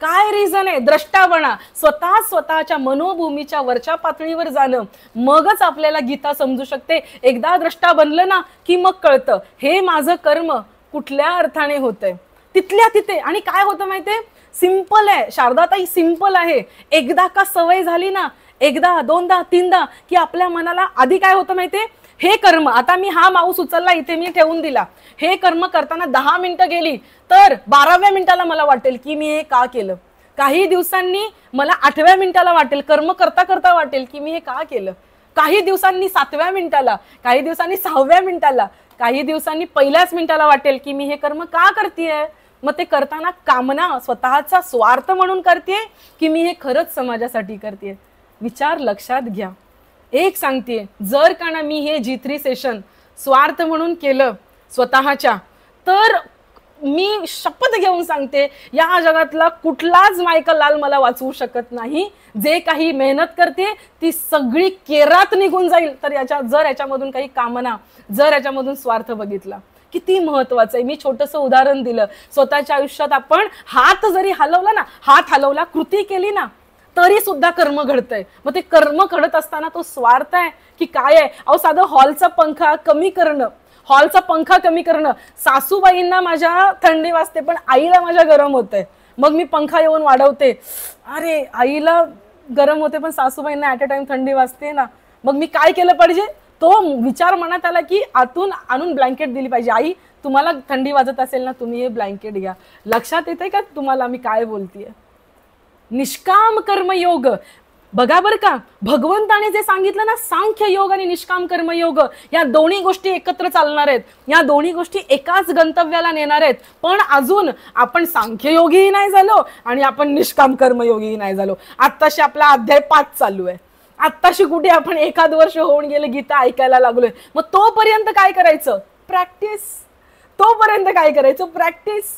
काय रिझन आहे? द्रष्टा बना. स्वतःच्या मनोभूमीच्या वरच्या पातळीवर जाणं, मगच आपल्याला गीता समजू शकते. एकदा द्रष्टा बनलं ना की मग कळतं हे माझं कर्म कुठल्या अर्थाने होतंय, तिथल्या तिथे. आणि काय होतं माहितीये? सिंपल आहे शारदाताई, सिंपल आहे. एकदा का सवय झाली ना, एकदा दोनदा तीनदा, की आपल्या मनाला आधी काय होतं माहितीये? हे कर्म, आता मी हा माऊस उचलला इथे मी ठेवून दिला, हे कर्म करताना 10 मिनिटं गेली तर 12व्या मिनिटाला मला वाटेल की मी हे का केलं. काही दिवसांनी मला 8व्या मिनिटाला वाटेल, कर्म करता करता वाटेल की मी हे का केलं. काही दिवसांनी 7व्या मिनिटाला, काही दिवसांनी 6व्या मिनिटाला, काही दिवसांनी पहिल्याच मिनिटाला वाटेल की मी हे कर्म का करतेय. मग ते करताना कामना, स्वतःचा स्वार्थ म्हणून करते की मी हे खरंच समाजासाठी करते. विचार लक्षात घ्या. एक सांगते, जर का ना मी हे G3 सेशन स्वार्थ म्हणून केलं स्वतःच्या, तर मी शपथ घेऊन सांगते या जगातला कुठलाच मायकल लाल मला वाचवू शकत नाही. जे काही मेहनत करते ती सगळी केरात निघून जाईल. तर जर याच्यामधून काही कामना, जर याच्यामधून स्वार्थ बघितला, किती महत्वाचं आहे. मी छोटंसं उदाहरण दिलं. स्वतःच्या आयुष्यात आपण हात जरी हलवला ना, हात हलवला, कृती केली ना, तरी सुद्धा कर्म घडतंय. मग ते कर्म घडत असताना तो स्वार्थ आहे की काय आहे. अहो साधं हॉलचा पंखा कमी करणं, हॉलचा पंखा कमी करणं. सासूबाईंना माझ्या थंडी वाजते पण आईला माझ्या गरम होतंय, मग मी पंखा येऊन वाढवते. अरे आईला गरम होते पण सासूबाईंना ऍट अ टाइम थंडी वाजते ना, मग मी काय केलं पाहिजे. तो विचार मनात आला की आतून आणून ब्लँकेट दिली पाहिजे. आई तुम्हाला थंडी वाजत असेल ना, तुम्ही हे ब्लँकेट घ्या. लक्षात येते का तुम्हाला मी काय बोलतेय. निष्काम कर्मयोग बघा बरं का, भगवंताने जे सांगितलं ना, सांख्य योग आणि निष्काम कर्मयोग, या दोन्ही गोष्टी एकत्र चालणार आहेत. या दोन्ही गोष्टी एकाच गंतव्याला नेणार आहेत. पण अजून आपण सांख्ययोगीही नाही झालो आणि आपण निष्काम कर्मयोगीही नाही झालो. आत्ताशी आपला अध्याय 5 चालू आहे. आत्ताशी कुठे आपण 1 वर्ष होऊन गेलं गीता ऐकायला लागलोय. मग तोपर्यंत काय करायचं, प्रॅक्टिस. तोपर्यंत काय करायचं, प्रॅक्टिस.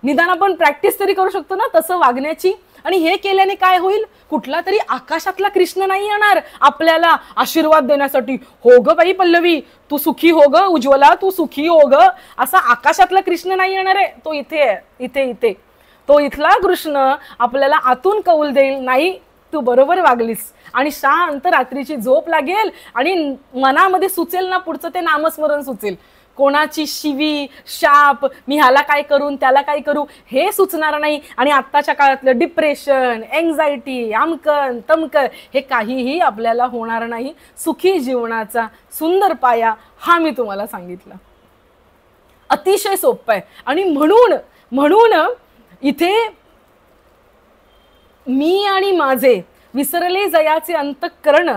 निदान आपण प्रॅक्टिस तरी करू शकतो ना तसं वागण्याची. आणि हे केल्याने काय होईल, कुठला तरी आकाशातला कृष्ण नाही येणार आपल्याला आशीर्वाद देण्यासाठी. हो ग बाई पल्लवी तू सुखी हो ग, उज्ज्वला तू सुखी हो ग, असा आकाशातला कृष्ण नाही येणार आहे. तो इथे आहे, इथे इथे. तो इथला कृष्ण आपल्याला आतून कौल देईल, नाही तू बरोबर वागलीस, आणि शांत रात्रीची झोप लागेल आणि मनामध्ये सुचेल ना पुढचं ते नामस्मरण सुचेल. कोणाची शिवी, शाप, मी ह्याला काय करून त्याला काय करू हे सुचणार नाही. आणि आत्ताच्या काळातलं डिप्रेशन, एन्झायटी, आमकन तमकन हे काहीही आपल्याला होणार नाही. सुखी जीवनाचा सुंदर पाया हा मी तुम्हाला सांगितला. अतिशय सोपं आहे. आणि म्हणून इथे मी आणि माझे विसरले जयाचे अंतःकरण,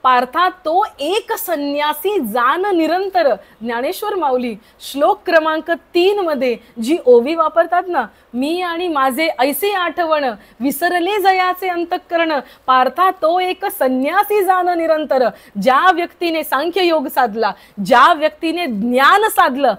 पार्था तो एक संन्यासी जान निरंतर. ज्ञानेश्वर माऊली श्लोक क्रमांक 3 मध्ये जी ओवी वापरतात ना, मी आणि माझे ऐसे आठवण, विसरले जयाचे अंतःकरण, पार्था तो एक संन्यासी जान निरंतर. ज्या व्यक्तीने सांख्ययोग साधला, ज्या व्यक्तीने ज्ञान साधलं,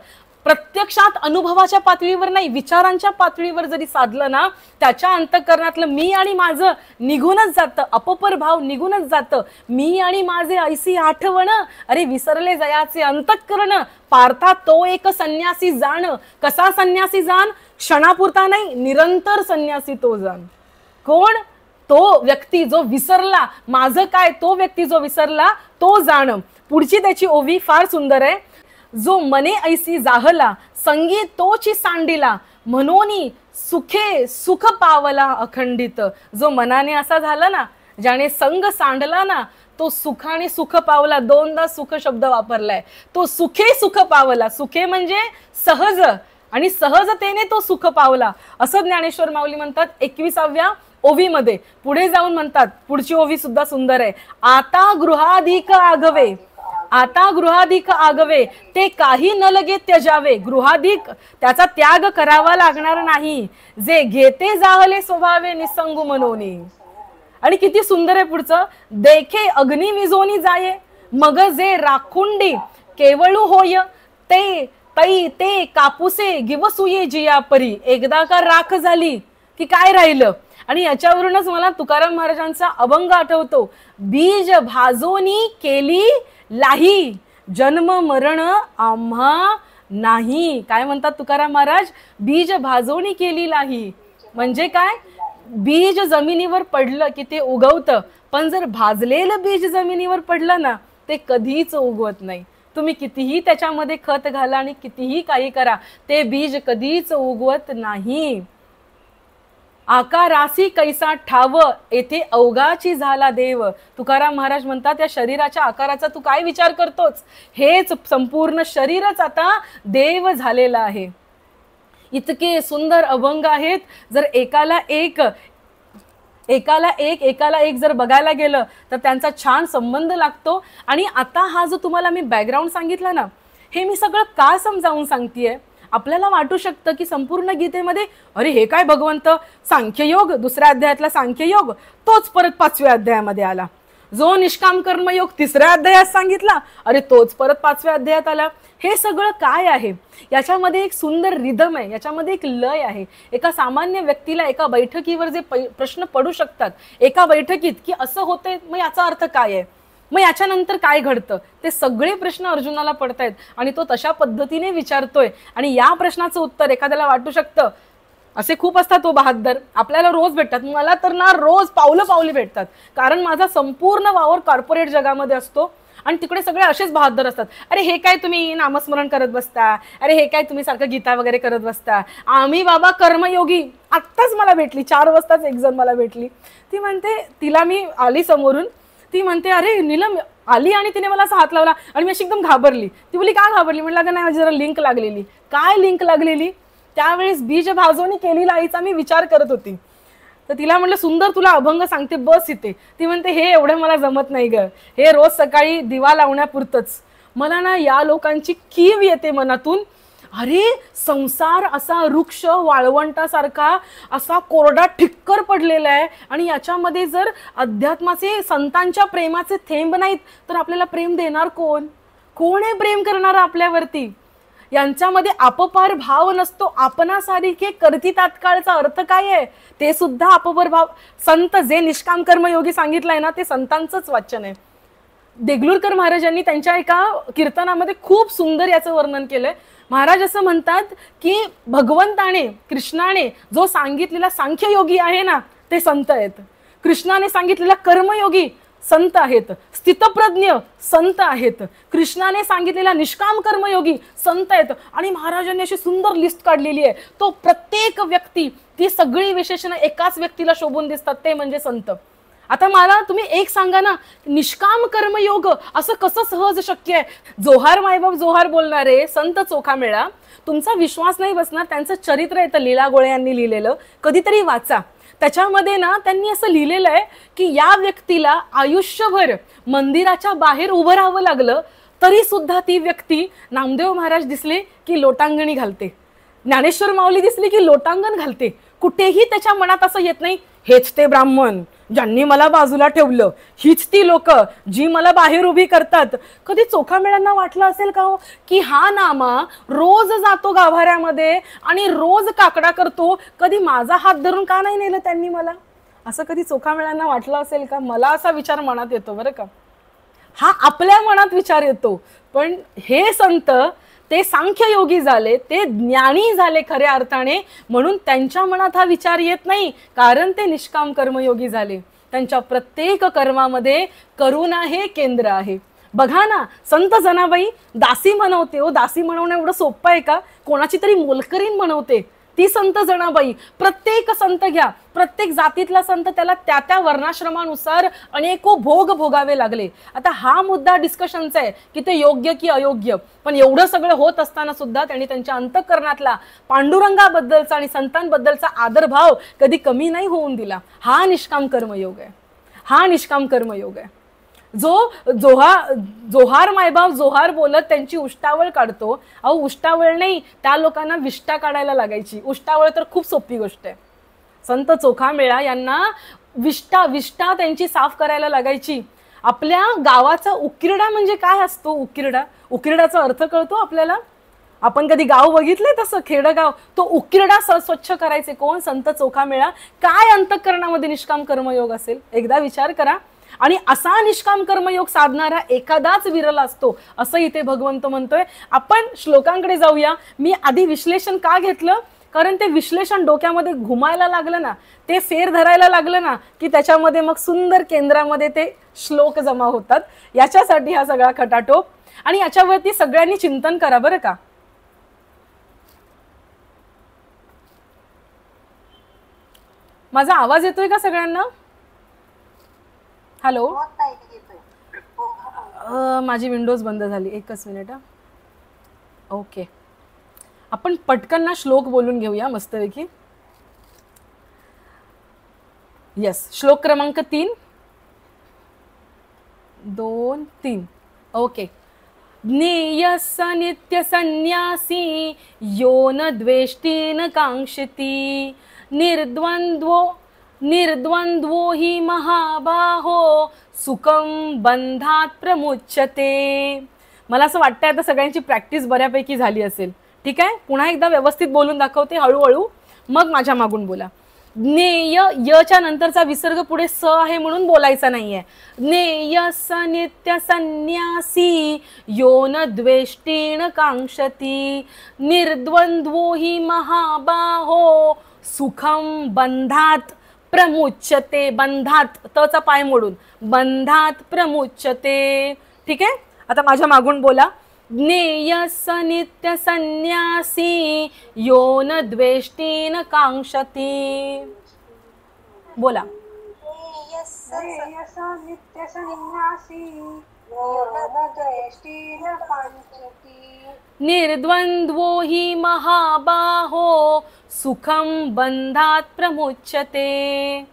प्रत्यक्षात अनुभवाच्या पातळीवर नाही विचारांच्या पातळीवर जरी साधलं ना, त्याच्या अंतःकरणातलं मी आणि माझं निघूनच जातं, अपपर भाव निघूनच जातं. मी आणि माझे ऐसी आठवण, अरे विसरले जयाचे अंतःकरण, पार्था तो एक संन्यासी जाण. कसा संन्यासी जाण, क्षणापुरता नाही, निरंतर संन्यासी तो जाण. कोण, तो व्यक्ती जो विसरला माझं काय, तो व्यक्ती जो विसरला तो जाण. पुढची त्याची ओवी फार सुंदर आहे. जो मने ऐसी जाहला, संगी तोची सांडिला, मनोनी सुखे सुख पावला अखंडित. जो मनाने असा झाला ना, ज्याने संग सांडला ना, तो सुखाने सुख पावला. 2दा सुख शब्द वापरलाय. तो सुखे सुख पावला. सुखे म्हणजे सहज, आणि सहजतेने तो सुख पावला असं ज्ञानेश्वर माऊली म्हणतात 21व्या ओवीमध्ये. पुढे जाऊन म्हणतात, पुढची ओवी सुद्धा सुंदर आहे. आता गृहाधिक आगवे, आता गृहाधिक आगवे, ते काही न लगे त्यजावे. गृहाधिक त्याचा त्याग करावा लागणार नाही. जे घेते जाहले स्वभावे निसंगू मनोनी. आणि किती सुंदर आहे पुढचं, देखे अग्नी विजोनी जाये, मग जे राखुंडी केवळू होय, ते तै ते कापुसे गिवसुये जिया परी. एकदा का राख झाली की काय राहिलं. आणि याच्यावरूनच मला तुकाराम महाराजांचा अभंग आठवतो. बीज भाजोनी केली लाही, जन्म मरण आम्हा नाही. काय म्हणतात तुकाराम महाराज, बीज भाजोनी केली लाही. म्हणजे काय, बीज जमिनीवर पडलं की ते उगवतं, पण जर भाजलेलं बीज जमिनीवर पडलं ना, ते कधीच उगवत नाही. तुम्ही कितीही त्याच्यामध्ये खत घाला आणि कितीही काही करा, ते बीज कधीच उगवत नाही. आकारासी कैसा ठाव येथे अवघाची झाला देव. तुकाराम महाराज म्हणतात या शरीराच्या आकाराचा तू काय विचार करतोच, हेच संपूर्ण शरीरच आता देव झालेला आहे. इतके सुंदर अभंग आहेत. जर एकाला एक जर बघायला गेलं तर त्यांचा छान संबंध लागतो. आणि आता हा जो तुम्हाला मी बॅकग्राऊंड सांगितला ना, हे मी सगळं का समजावून सांगतेय. आपल्याला वाटू शकतं की संपूर्ण गीतेमध्ये अरे हे काय भगवंत, सांख्ययोग दुसऱ्या अध्यायातला सांख्ययोग तोच परत 5व्या अध्यायामध्ये आला. जो निष्काम कर्मयोग 3ऱ्या अध्यायात सांगितला, अरे तोच परत 5व्या अध्यायात आला. हे सगळं काय आहे, याच्यामध्ये एक सुंदर रिदम आहे, याच्यामध्ये एक लय आहे. एका सामान्य व्यक्तीला एका बैठकीवर जे प्रश्न पडू शकतात एका बैठकीत की असं होतंय, मग याचा अर्थ काय आहे, मग याच्यानंतर काय घडतं, ते सगळे प्रश्न अर्जुनाला पडतायत आणि तो तशा पद्धतीने विचारतोय. आणि या प्रश्नाचं उत्तर एखाद्याला वाटू शकतं, असे खूप असतात तो बहादर, आपल्याला रोज भेटतात. मला तर ना रोज पावलं भेटतात, कारण माझा संपूर्ण वावर कॉर्पोरेट जगामध्ये असतो आणि तिकडे सगळे असेच बहादर असतात. अरे हे काय तुम्ही नामस्मरण करत बसता, अरे हे काय तुम्ही सारखं गीता वगैरे करत बसता, आम्ही बाबा कर्मयोगी. आत्ताच मला भेटली 4 वाजताच एक जण मला भेटली. ती म्हणते, तिला मी आली समोरून, ती म्हणते अरे नीलम आली आणि तिने मला असा हात लावला आणि मी अशी एकदम घाबरली. ती बोली का घाबरली, म्हटलं का नाही माझी जरा लिंक लागलेली. काय लिंक लागलेली, त्यावेळेस बीज भाजवणी केलेला आईचा मी विचार करत होती. तर तिला म्हटलं सुंदर तुला अभंग सांगते, बस इथे. ती म्हणते हे एवढं मला जमत नाही ग, हे रोज सकाळी दिवा लावण्यापुरतच. मला ना या लोकांची कीव येते मनातून. अरे संसार असा वृक्ष वाळवंटासारखा असा कोरडा ठिक्कर पडलेला आहे आणि याच्यामध्ये जर अध्यात्माचे संतांच्या प्रेमाचे थेंब नाहीत तर आपल्याला प्रेम देणार कोण, कोण आहे प्रेम करणार आपल्यावरती. यांच्यामध्ये अपपार भाव नसतो, आपणासारखे करती तात्काळचा अर्थ काय आहे ते सुद्धा अपपर भाव. संत जे निष्काम कर्मयोगी सांगितलंय ना ते संतांचंच वाचन आहे. देगलूरकर महाराजांनी त्यांच्या एका कीर्तनामध्ये खूप सुंदर याचं वर्णन केलंय. महाराज असं म्हणतात की भगवंताने कृष्णाने जो सांगितलेला सांख्ययोगी आहे ना ते संत आहेत, कृष्णाने सांगितलेला कर्मयोगी संत आहेत, स्थितप्रज्ञ संत आहेत, कृष्णाने सांगितलेला निष्काम कर्मयोगी संत आहेत. आणि महाराजांनी अशी सुंदर लिस्ट काढलेली आहे. तो प्रत्येक व्यक्ती, ती सगळी विशेषणं एकाच व्यक्तीला शोभून दिसतात, ते म्हणजे संत. आता मला तुम्ही एक सांगा ना, निष्काम कर्मयोग असं कसं सहज शक्य आहे. जोहार मायबाप जोहार बोलणारे संत चोखामेळा, तुमचा विश्वास नाही बसणार, त्यांचं चरित्र येतं लीला गोळे यांनी लिहिलेलं, कधीतरी वाचा. त्याच्यामध्ये ना त्यांनी असं लिहिलेलं आहे की या व्यक्तीला आयुष्यभर मंदिराच्या बाहेर उभं राहावं लागलं तरी सुद्धा ती व्यक्ती, नामदेव महाराज दिसले की लोटांगणी घालते, ज्ञानेश्वर माऊली दिसली की लोटांगण घालते. कुठेही त्याच्या मनात असं येत नाही हेच ते ब्राह्मण ज्यांनी मला बाजूला ठेवलं, हीच ती लोक जी मला बाहेर उभी करतात. कधी चोखामेळ्यांना वाटलं असेल का हो की हा नामा रोज जातो गाभाऱ्यामध्ये आणि रोज काकडा करतो, कधी माझा हात धरून का नाही नेलं त्यांनी मला, असं कधी चोखामेळ्यांना वाटलं असेल का. मला असा विचार मनात येतो बरं का, हा आपल्या मनात विचार येतो. पण हे संत ते सांख्ययोगी झाले, ते ज्ञानी झाले खऱ्या अर्थाने, म्हणून त्यांच्या मनात हा विचार येत नाही, कारण ते निष्काम कर्मयोगी झाले. त्यांच्या प्रत्येक कर्मामध्ये करुणा हे केंद्र आहे. बघा ना, संत जनाबाई दासी म्हणवते हो, दासी म्हणवणं एवढं सोपं आहे का, कोणाची तरी मोलकरीण म्हणवते ती संत जनाबाई. प्रत्येक संत घ्या, प्रत्येक जातीतला संत, त्याला त्या त्या वर्णाश्रमानुसार अनेको भोग भोगावे लागले. आता हा मुद्दा डिस्कशनचा आहे की ते योग्य की अयोग्य, पण एवढं सगळं होत असताना सुद्धा त्यांनी त्यांच्या अंतःकरणातला पांडुरंगाबद्दलचा आणि संतांबद्दलचा आदरभाव कधी कमी नाही होऊन दिला. हा निष्काम कर्मयोग आहे, हा निष्काम कर्मयोग आहे. जो जोहार मायबाप जोहार बोलत त्यांची उष्टावळ काढतो. अहो उष्टावळ नाही, त्या लोकांना विष्टा काढायला लागायची. उष्टावळ तर खूप सोपी गोष्ट आहे. संत चोखामेळा यांना विष्टा त्यांची साफ करायला लागायची. आपल्या गावाचा उकिरडा म्हणजे काय असतो, उकिरडाचा अर्थ कळतो आपल्याला, आपण कधी गाव बघितले तसं खेडगाव, तो उकिरडा स्वच्छ करायचे कोण, संत चोखामेळा. काय अंतःकरणामध्ये निष्काम कर्मयोग असेल, एकदा विचार करा. आणि असा निष्काम कर्मयोग साधणारा एखादाच विरल असतो असं इथे भगवंत म्हणतोय. आपण श्लोकांकडे जाऊया. मी आधी विश्लेषण का घेतलं, कारण ते विश्लेषण डोक्यामध्ये घुमायला लागलं ना, ते फेर धरायला लागलं ना की त्याच्यामध्ये मग सुंदर केंद्रामध्ये ते श्लोक जमा होतात. याच्यासाठी हा सगळा खटाटोप. आणि याच्यावरती सगळ्यांनी चिंतन करा बरं का. माझा आवाज येतोय का सगळ्यांना? हॅलो, माझी विंडोज बंद झाली, एकच मिनिट हा. ओके, आपण पटकन ना श्लोक बोलून घेऊया मस्तपैकी. येस, श्लोक क्रमांक 3, 2, 3. ओके. ज्ञेय स नित्य संन्यासी यो न द्वेष्टी न कांक्षती निर्द्वंद्वो हि महाबाहो सुखम बंधात प्रमुच्यते. मला असं वाटतंय आता सगळ्यांची प्रॅक्टिस बऱ्यापैकी झाली असेल. ठीक आहे, पुन्हा एकदा व्यवस्थित बोलून दाखवते हळूहळू, मग माझ्या मागून बोला. ज्ञेय, यच्या नंतरचा विसर्ग पुढे स आहे म्हणून बोलायचा नाहीये. ज्ञेय स नित्य संन्यासी यो न द्वेष्टी न कांक्षती निर्द्वंद्वो हि महाबाहो सुखम बंधात प्रमुच्यते. बंधात, तचा पाय मोडून, बंधात प्रमुच्यते. ठीक आहे, आता माझ्या मागून बोला. ज्ञेय स नित्य संन्यासी यो न द्वेष्टी न कांक्षती. बोला. नित्य संन्यासी यो न द्वेष्टी न कांक्षती निर्द्वंद्वो हि महाबाहो सुखम बंधात प्रमुच्यते.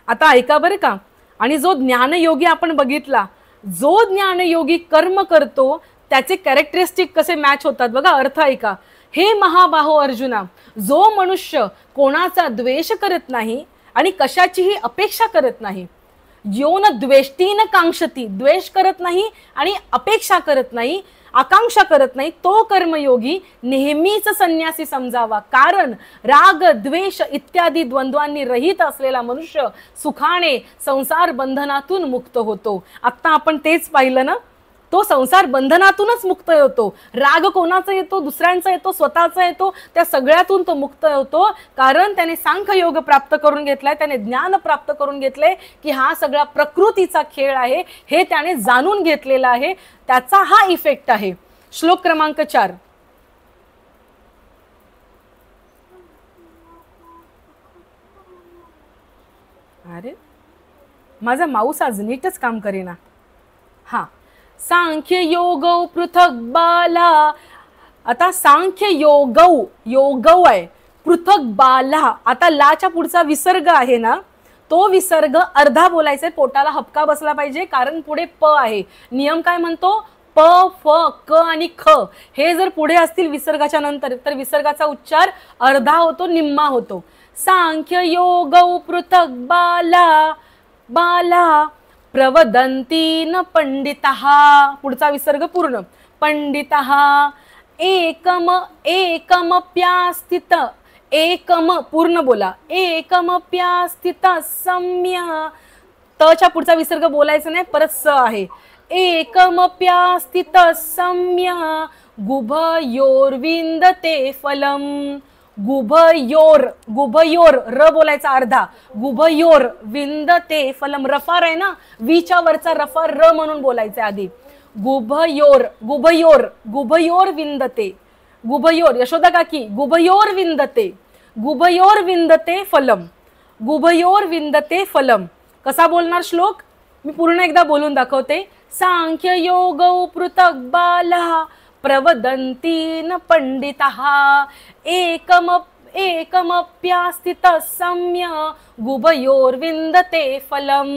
आता ऐका बरं का. आणि जो ज्ञानयोगी आपण बघितला, जो ज्ञानयोगी कर्म करतो त्याचे कॅरेक्टरिस्टिक कसे मॅच होतात बघा. अर्थ ऐका. हे महाबाहो अर्जुना, जो मनुष्य कोणाचा द्वेष करत नाही आणि कशाचीही अपेक्षा करत नाही, यो न द्वेष्टी न कांक्षती, द्वेष करत नाही आणि अपेक्षा करत नाही, आकांक्षा करत नाही, तो कर्मयोगी नेहमीच संन्यासी समजावा. कारण राग द्वेष इत्यादी द्वंद्वांनी रहित असलेला मनुष्य सुखाने संसार बंधनातून मुक्त होतो. आता आपण तेच पाहिलं ना, तो संसार बंधनातूनच मुक्त होतो. राग कोणाचा येतो? दुसऱ्यांचा येतो, स्वतःचा येतो, त्या सगळ्यातून तो मुक्त होतो. कारण त्याने सांख्ययोग प्राप्त करून घेतलाय, त्याने ज्ञान प्राप्त करून घेतले की हा सगळा प्रकृतीचा खेळ आहे, हे त्याने जाणून घेतलेला आहे. त्याचा हा इफेक्ट आहे. श्लोक क्रमांक 4. अरे माझा माऊस आज नीटच काम करेना. हा, सांख्य योगौ पृथक बाला. आता सांख्य योगौ आहे, पृथक बाला. आता लाच्या पुढचा विसर्ग आहे ना, तो विसर्ग अर्धा बोलायचा. पोटाला हपका बसला पाहिजे, कारण पुढे प आहे. नियम काय म्हणतो? प, फ, क आणि ख हे जर पुढे असतील विसर्गाच्या नंतर तर विसर्गाचा उच्चार अर्धा होतो, निम्मा होतो. सांख्य योगौ पृथक बाला प्रवदन्ति न पंडितः. पुढचा विसर्ग पूर्ण. पंडितः एकमप्यास्थित, एकम पूर्ण बोला. एकमप्यास्थित सम्य. तच्या पुढचा विसर्ग बोलायचा नाही, परत स आहे. एकमप्यास्थित सम्य गुभयोर्विन्दते फलम. गुभयोर र बोलायचा अर्धा. गुभयोर विंदते फलम. रफार आहे ना, वीच्या वरचा रफार र म्हणून बोलायचं आधी. गुभयोर विंदते. गुभयोर, यशोदा काकी, गुभयोर विंदते फलम. गुभयोर विंदते फलम. कसा बोलणार श्लोक? मी पूर्ण एकदा बोलून दाखवते. सांख्य योगौ पृथक बाला प्रवदन्ति न पंडितः एकमप्यास्थित सम्य गुभयोर्विन्दते फलम.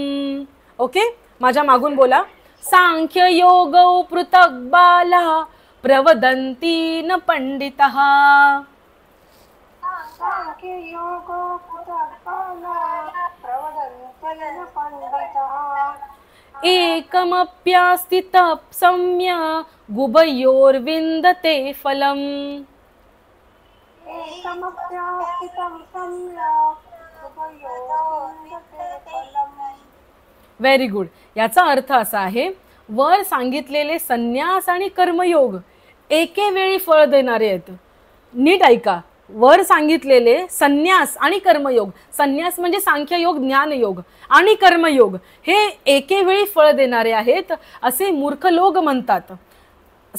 ओके, माझ्या मागून बोला. सांख्य योगौ पृथक बाला प्रवदन्ति न पंडितः. सांख्य योगौ पृथक बाला प्रवदन्ति न पंडितः एकमप्यास्थित सम्य गुभयोर्विन्दते फलम. Very good. याचा अर्थ असा आहे, वर सांगितलेले संन्यास आणि कर्मयोग एके वेळी फळ देणारे आहेत. नीट ऐका. वर सांगितलेले संन्यास आणि कर्मयोग, संन्यास म्हणजे सांख्ययोग, ज्ञानयोग, आणि कर्मयोग हे एके वेळी फळ देणारे आहेत असे मूर्ख लोक म्हणतात.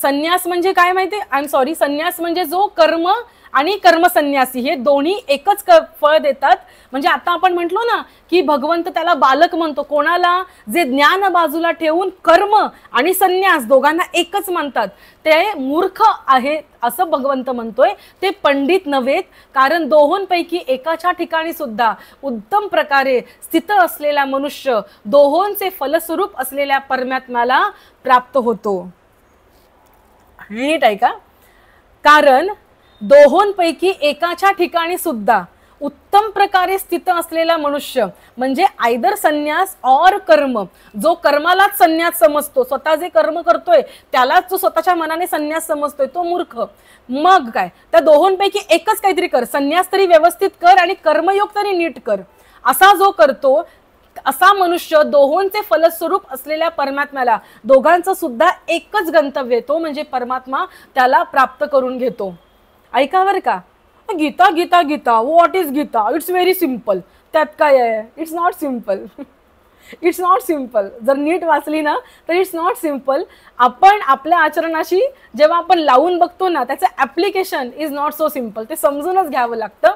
संन्यास म्हणजे काय माहिती, आय एम सॉरी, संन्यास म्हणजे जो कर्म आणि कर्मसन्यासी हे दोन्ही एकच फळ देतात. म्हणजे आता आपण म्हटलो ना की भगवंत त्याला बालक म्हणतो, कोणाला, जे ज्ञान बाजूला ठेवून कर्म आणि संन्यास दोघांना एकच म्हणतात ते मूर्ख आहेत असं भगवंत म्हणतोय. ते पंडित नव्हेत, कारण दोहोंपैकी एकाच्या ठिकाणी सुद्धा उत्तम प्रकारे स्थित असलेला मनुष्य दोहोंचे फलस्वरूप असलेल्या परमात्म्याला प्राप्त होतो. नीट आहे का? कारण दोहोंपैकी एकाच्या ठिकाणी सुद्धा उत्तम प्रकारे स्थित असलेला मनुष्य म्हणजे आयदर संन्यास और कर्म, जो कर्मालाच संन्यास समजतो, स्वतः जे कर्म करतोय त्यालाच जो स्वतःच्या मनाने संन्यास समजतोय तो मूर्ख. मग काय, त्या दोहोंपैकी एकच काहीतरी कर, संन्यास तरी व्यवस्थित कर आणि कर्मयोग तरी नीट कर. असा जो करतो असा मनुष्य दोहोंचे फलस्वरूप असलेल्या परमात्म्याला, दोघांचं सुद्धा एकच गंतव्य, तो म्हणजे परमात्मा त्याला प्राप्त करून घेतो. ऐका बरं का, Gita Gita Gita, what is Gita, it's very simple. त्यात काय आहे? It's not simple. It's not simple. जर नीट वाचली ना तर इट्स नॉट सिम्पल. आपण आपल्या आचरणाशी जेव्हा आपण लावून बघतो ना, त्याचं application is not so simple. ते समजूनच घ्यावं लागतं.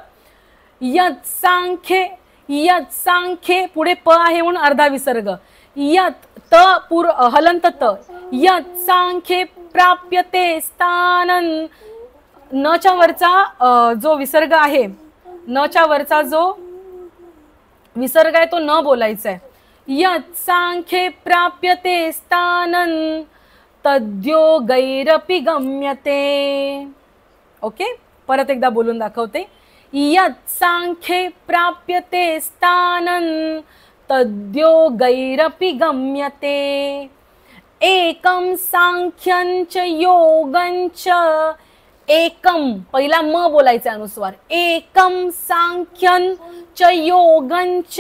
यत सांख्ये, यत सांख्ये, पुढे प आहे म्हणून अर्धा विसर्ग, यत त हलंत त, यत सांख्ये प्राप्यते स्थानं, नच्या वरचा जो विसर्ग आहे, नच्या वरचा जो विसर्ग आहे तो न बोलायचा आहे. यत सांख्ये प्राप्यते स्थानं तद्योगैरपि गम्यते. ओके, परत एकदा बोलून दाखवते. यत सांख्ये प्राप्यते स्थानं तद्योगैरपि गम्यते. एकम सांख्यं च योगं च, एकम पहिला म बोलायचा अनुस्वार, एकम सांख्यं च योगं च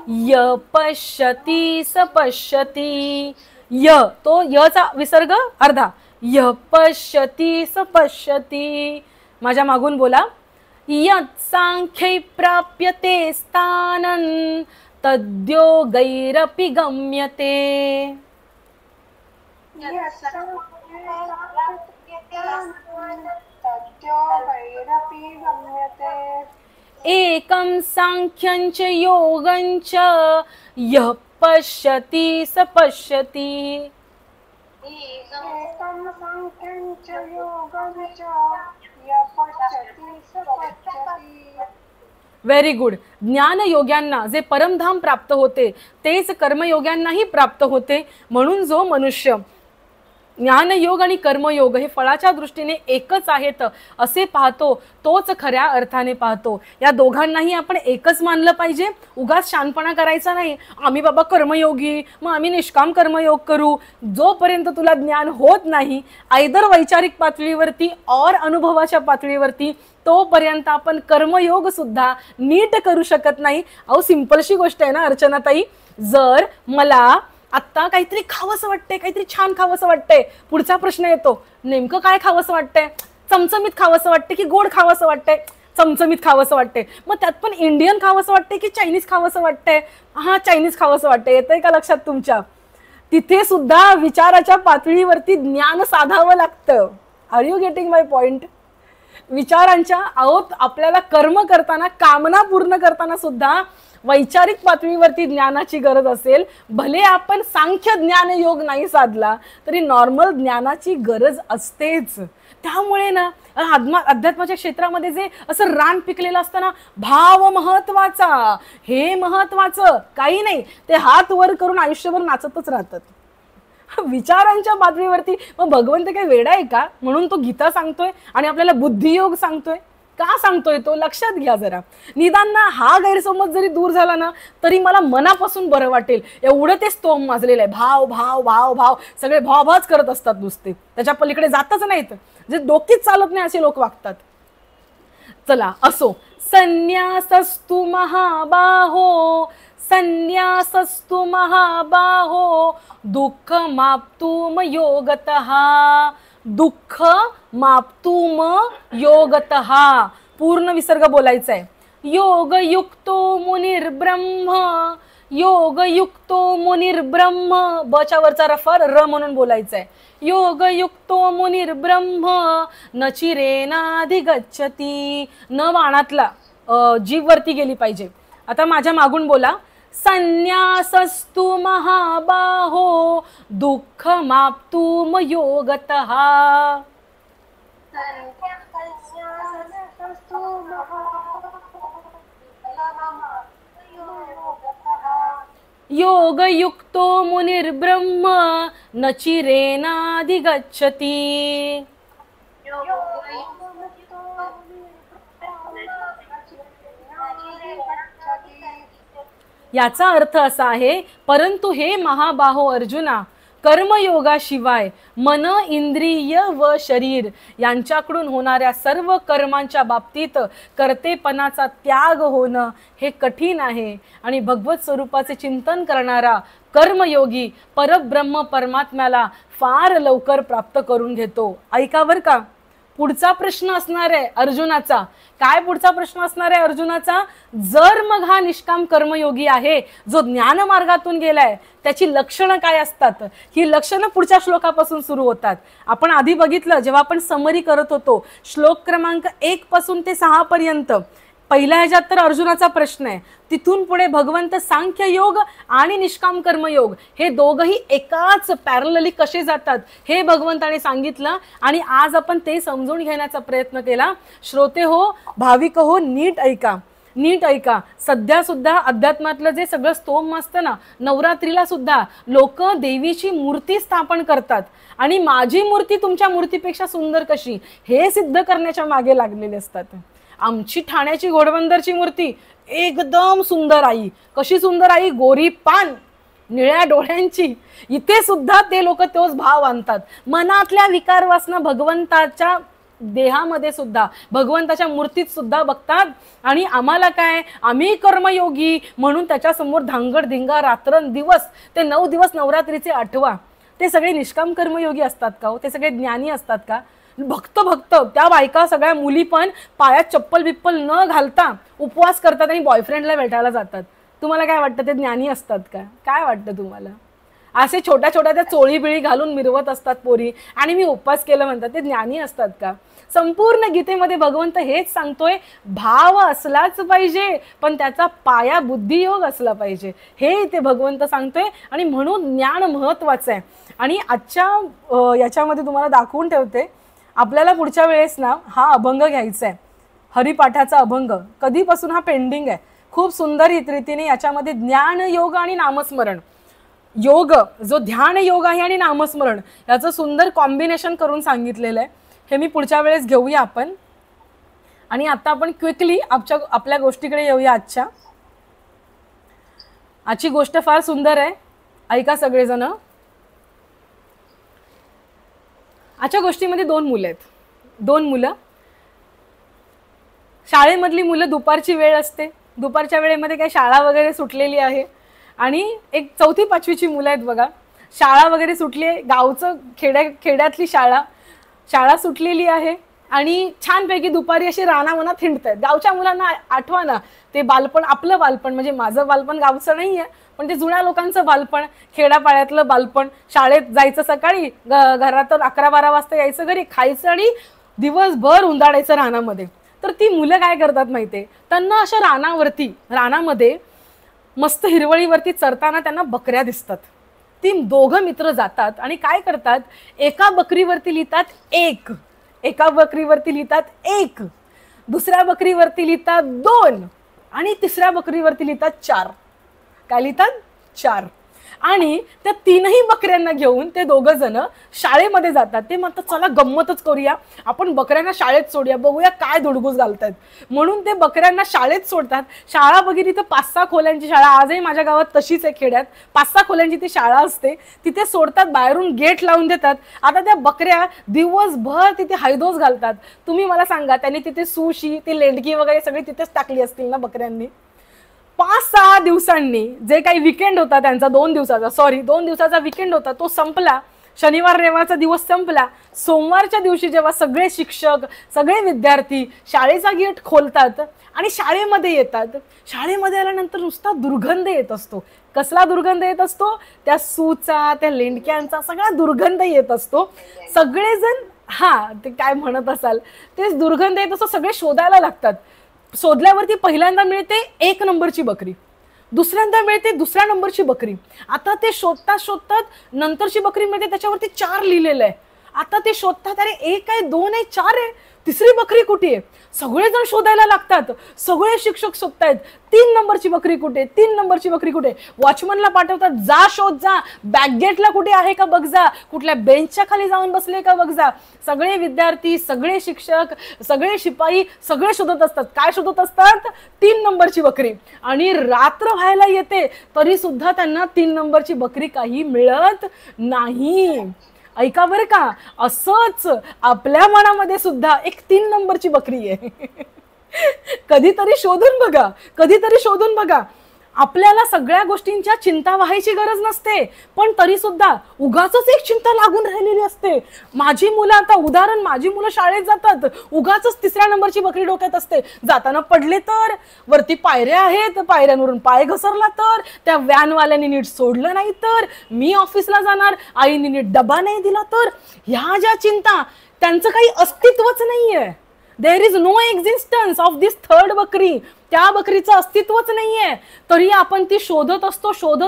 य पश्यति स पश्यति. य तो यचा विसर्ग अर्धा, य पश्यति स पश्यति. माझ्या मागून बोला. यत सांख्ये प्राप्यते स्थानं तद्योगैरपि गम्यते. एकम सांख्यं च योगं च यः पश्यति स पश्यति. Very good. ज्ञानयोग्यांना जे परमधाम प्राप्त होते तेच कर्मयोग्यांनाही प्राप्त होते. म्हणून जो मनुष्य ज्ञानयोग आणि कर्मयोग हे फळाच्या दृष्टीने एकच आहेत असे पाहतो तोच खऱ्या अर्थाने पाहतो. या दोघांनाही आपण एकच मानलं पाहिजे. उगाच शानपणा करायचा नाही, आम्ही बाबा कर्मयोगी मग आम्ही निष्काम कर्मयोग करू. जोपर्यंत तुला ज्ञान होत नाही आयदर वैचारिक पातळीवरती और अनुभवाच्या पातळीवरती, तोपर्यंत आपण कर्मयोग सुद्धा नीट करू शकत नाही. अहो सिंपलशी गोष्ट आहे ना अर्चनाताई, जर मला आत्ता काहीतरी खावंसं वाटतंय, काहीतरी छान खावंसं वाटतंय, पुढचा प्रश्न येतो नेमकं काय खावंसं वाटतंय, चमचमीत खावंसं वाटतंय की गोड खावंसं वाटतंय, चमचमीत खावंसं वाटतंय. मग त्यात पण इंडियन खावंसं वाटतंय की चायनीज खावंसं वाटतंय, हा चायनीज खावंसं वाटतंय. येतंय का लक्षात तुमच्या? तिथे सुद्धा विचाराच्या पातळीवरती ज्ञान साधावं लागतं. Are you getting my point? विचारांच्या आहोत आपल्याला कर्म करताना, कामना पूर्ण करताना सुद्धा वैचारिक पातळीवरती ज्ञानाची गरज असेल. भले आपण सांख्य ज्ञान योग नाही साधला तरी नॉर्मल ज्ञानाची गरज असतेच. त्यामुळे ना अध्यात्माच्या क्षेत्रामध्ये जे असं रान पिकलेलं असतं ना, भाव महत्वाचा, हे महत्वाचं काही नाही, ते हात वर करून आयुष्यभर नाचतच राहतात विचारांच्या पातळीवरती. मग भगवंत काही वेडा आहे का म्हणून तो गीता सांगतोय आणि आपल्याला बुद्धियोग सांगतोय? का सांगतोय तो लक्षात घ्या जरा. निदान ना हा गैरसमज जरी दूर झाला ना तरी मला मनापासून बरं वाटेल. एवढं ते स्तोम माजलेलं आहे, भाव भाव भाव भाव, सगळे भावभावच करत असतात नुसते, त्याच्या पलीकडे जातच नाहीत. जे डोकीच चालत नाही असे लोक वागतात. चला असो. संन्यासस्तु महाबाहो, संन्यासस्तु महाबाहो दुःख माप्तुम योगतः. दुःख माप्तुम योगतः, पूर्ण विसर्ग बोलायचा आहे. योगयुक्तो मुनिर्ब्रह्म योगयुक्तो मुनिर्ब्रह्म, बच्या वरचा रफा र म्हणून बोलायचा आहे. योगयुक्तो मुनिर्ब्रह्म न चिरेनाधिगच्छति. न बाणातला जीव वरती गेली पाहिजे. आता माझ्या मागून बोला. संन्यासस्तु महाबाहो दुःखमाप्तुम योगतः. योगयुक्तो मुनिर्ब्रह्म न चिरेनाधिगच्छति. याचा अर्थ असा आहे, परंतु हे महाबाहो अर्जुना, कर्मयोगाशिवाय मन, इंद्रिय व शरीर यांच्याकडून होणाऱ्या सर्व कर्मांच्या बाबतीत कर्तेपणाचा त्याग होणं हे कठीण आहे. आणि भगवत स्वरूपाचे चिंतन करणारा कर्मयोगी परब्रह्म परमात्म्याला फार लवकर प्राप्त करून घेतो. ऐका बर का, पुढचा प्रश्न असणार आहे अर्जुनाचा. काय पुढचा प्रश्न असणार आहे अर्जुनाचा? जर मग हा निष्काम कर्मयोगी आहे, जो ज्ञान मार्गातून गेलाय, त्याची लक्षणं काय असतात? ही लक्षणं पुढच्या श्लोकापासून सुरू होतात. आपण आधी बघितलं जेव्हा आपण समरी करत होतो, श्लोक क्रमांक 1 पासून ते 6 पर्यंत पहिल्या ह्याच्यात तर अर्जुनाचा प्रश्न आहे. तिथून पुढे भगवंत सांख्य योग आणि निष्काम कर्मयोग हे दोघही एकाच पॅरलली कसे जातात हे भगवंताने सांगितलं. आणि आज आपण ते समजून घेण्याचा प्रयत्न केला. श्रोते हो, भाविक हो, नीट ऐका, नीट ऐका. सध्या सुद्धा अध्यात्मातलं जे सगळं स्तोम असतं ना, नवरात्रीला सुद्धा लोक देवीची मूर्ती स्थापन करतात आणि माझी मूर्ती तुमच्या मूर्तीपेक्षा सुंदर कशी हे सिद्ध करण्याच्या मागे लागलेले असतात. आमची ठाण्याची घोडबंदरची मूर्ती एकदम सुंदर आई. कशी सुंदर आई? गोरी पान, निळ्या डोळ्यांची. इथे सुद्धा ते लोक तोच भाव आणतात. मनातल्या विकार वासना भगवंताच्या देहामध्ये सुद्धा, भगवंताच्या मूर्तीत सुद्धा बघतात. आणि आम्हाला काय, आम्ही कर्मयोगी म्हणून त्याच्या समोर धांगड धिंगा रात्रंदिवस ते 9 दिवस नवरात्रीचे आठवा. ते सगळे निष्काम कर्मयोगी असतात का हो? ते सगळे ज्ञानी असतात का? भक्त भक्त त्या बायका सगळ्या मुली पण पायात चप्पल बिप्पल न घालता उपवास करतात आणि बॉयफ्रेंडला भेटायला जातात. तुम्हाला काय वाटतं, ते ज्ञानी असतात का? काय वाटतं तुम्हाला? असे छोट्या छोट्या त्या चोळी बिळी घालून मिरवत असतात पोरी आणि मी उपवास केलं म्हणतात. ते ज्ञानी असतात का? संपूर्ण गीतेमध्ये भगवंत हेच सांगतोय, भाव असलाच पाहिजे पण त्याचा पाया बुद्धियोग असला पाहिजे, हे इथे भगवंत सांगतोय. आणि म्हणून ज्ञान महत्वाचं आहे. आणि आजच्या याच्यामध्ये तुम्हाला दाखवून ठेवते, आपल्याला पुढच्या वेळेस ना हा अभंग घ्यायचा आहे, हरिपाठाचा अभंग. कधीपासून हा पेंडिंग आहे. खूप सुंदर रीतीने याच्यामध्ये ज्ञान योग आणि नामस्मरण योग, जो ध्यान योग आहे आणि नामस्मरण याचं सुंदर कॉम्बिनेशन करून सांगितलेलं आहे. हे मी पुढच्या वेळेस घेऊया आपण. आणि आता आपण क्विकली आपल्या गोष्टीकडे येऊया. आजची गोष्ट फार सुंदर आहे, ऐका सगळेजण. आजच्या गोष्टीमध्ये 2 मुलं आहेत. 2 मुलं, शाळेमधली मुलं. दुपारची वेळ असते, दुपारच्या वेळेमध्ये काय शाळा वगैरे सुटलेली आहे. आणि एक 4थी 5वीची मुलं आहेत बघा. शाळा वगैरे सुटली आहे, गावचं खेड्यातली शाळा सुटलेली आहे. आणि छानपैकी दुपारी अशी रानावनात हिंडत आहेत. गावच्या मुलांना आठवा ना ते बालपण, आपलं बालपण. म्हणजे माझं बालपण गावचं नाही आहे, पण ते जुन्या लोकांचं बालपण, खेड्यापाड्यातलं बालपण. शाळेत जायचं सकाळी, घरातून 11-12 वाजता यायचं घरी, खायचं आणि दिवसभर उंदाडायचं रानामध्ये. तर ती मुलं काय करतात माहितीये, त्यांना अशा रानामध्ये मस्त हिरवळीवरती चरताना त्यांना बकऱ्या दिसतात. ती 2 मित्र जातात आणि काय करतात, एका बकरीवरती लिहितात 1, एका बकरीवरती लिहितात 1, दुसऱ्या बकरीवरती लिहितात 2 आणि तिसऱ्या बकरीवरती लिहितात 4. काय लिहितात? 4. आणि त्या 3ही बकऱ्यांना घेऊन ते 2 जण शाळेमध्ये जातात. ते म्हणतात चला गंमतच करूया, आपण बकऱ्यांना शाळेत सोडूया, बघूया काय धुडगूस घालतात. म्हणून ते बकऱ्यांना शाळेत सोडतात. शाळा बघितली तर 5-6 खोल्यांची शाळा, आजही माझ्या गावात तशीच आहे. खेड्यात 5-6 खोल्यांची ती शाळा असते. तिथे सोडतात, बाहेरून गेट लावून देतात. आता त्या बकऱ्या दिवसभर तिथे हैदोस घालतात. तुम्ही मला सांगा, त्यांनी तिथे सुशी, ती लेंडकी वगैरे सगळी तिथेच टाकली असतील ना बकऱ्यांनी. 5-6 दिवसांनी जे काही विकेंड होता त्यांचा, 2 दिवसाचा विकेंड होता, तो संपला. शनिवार रविवारचा दिवस संपला, सोमवारच्या दिवशी जेव्हा सगळे शिक्षक सगळे विद्यार्थी शाळेचा गेट खोलतात आणि शाळेमध्ये येतात, शाळेमध्ये आल्यानंतर नुसता दुर्गंध येत असतो. कसला दुर्गंध येत असतो? त्या सूचा, त्या लेंडक्यांचा सगळा दुर्गंध येत असतो. सगळेजण ते काय म्हणत असाल तेच दुर्गंध येत असतो. सगळे शोधायला लागतात. शोधल्यावरती पहिल्यांदा मिळते 1 नंबरची बकरी, दुसऱ्यांदा मिळते 2ऱ्या नंबरची बकरी. आता ते शोधतात शोधतात नंतरची बकरी मिळते, त्याच्यावरती 4 लिहिलेलं आहे. आता ते शोधतात, अरे 1 आहे, 2 आहे, 4 आहे, 3री बकरी कुठे आहे? सगळेजण शोधायला लागतात. सगळे शिक्षक शोधतायत 3 नंबरची बकरी कुठे, 3 नंबरची बकरी कुठे. वॉचमनला पाठवतात, जा शोध, जा बॅकगेटला कुठे आहे का बघ, जा कुठल्या बेंचच्या खाली जाऊन बसले का बघ, जा. सगळे विद्यार्थी, सगळे शिक्षक, सगळे शिपाई सगळे शोधत असतात. काय शोधत असतात? 3 नंबरची बकरी. आणि रात्र व्हायला येते तरी सुद्धा त्यांना 3 नंबरची बकरी काही मिळत नाही. ऐका बरं का, असंच आपल्या मनामध्ये सुद्धा एक 3 नंबरची बकरी आहे. कधीतरी शोधून बघा, कधीतरी शोधून बघा. आपल्याला सगळ्या गोष्टींच्या चिंता व्हायची गरज नसते, पण तरी सुद्धा उगाचच एक चिंता लागून राहिलेली असते. माझी मुलं, आता उदाहरण, माझी मुलं शाळेत जातात, उगाचच 3ऱ्या नंबरची बकरी डोक्यात असते. जाताना पडले तर, वरती पायऱ्या आहेत, पायऱ्यांवरून पाय घसरला तर, त्या व्हॅनवाल्याने नीट सोडलं नाही तर, मी ऑफिसला जाणार, आईने नीट डबा नाही दिला तर, ह्या ज्या चिंता, त्यांचं काही अस्तित्वच नाहीये. There is no existence of this 3rd bakri. त्या बकरीचं अस्तित्वच नाहीये, तरी आपण ती शोधत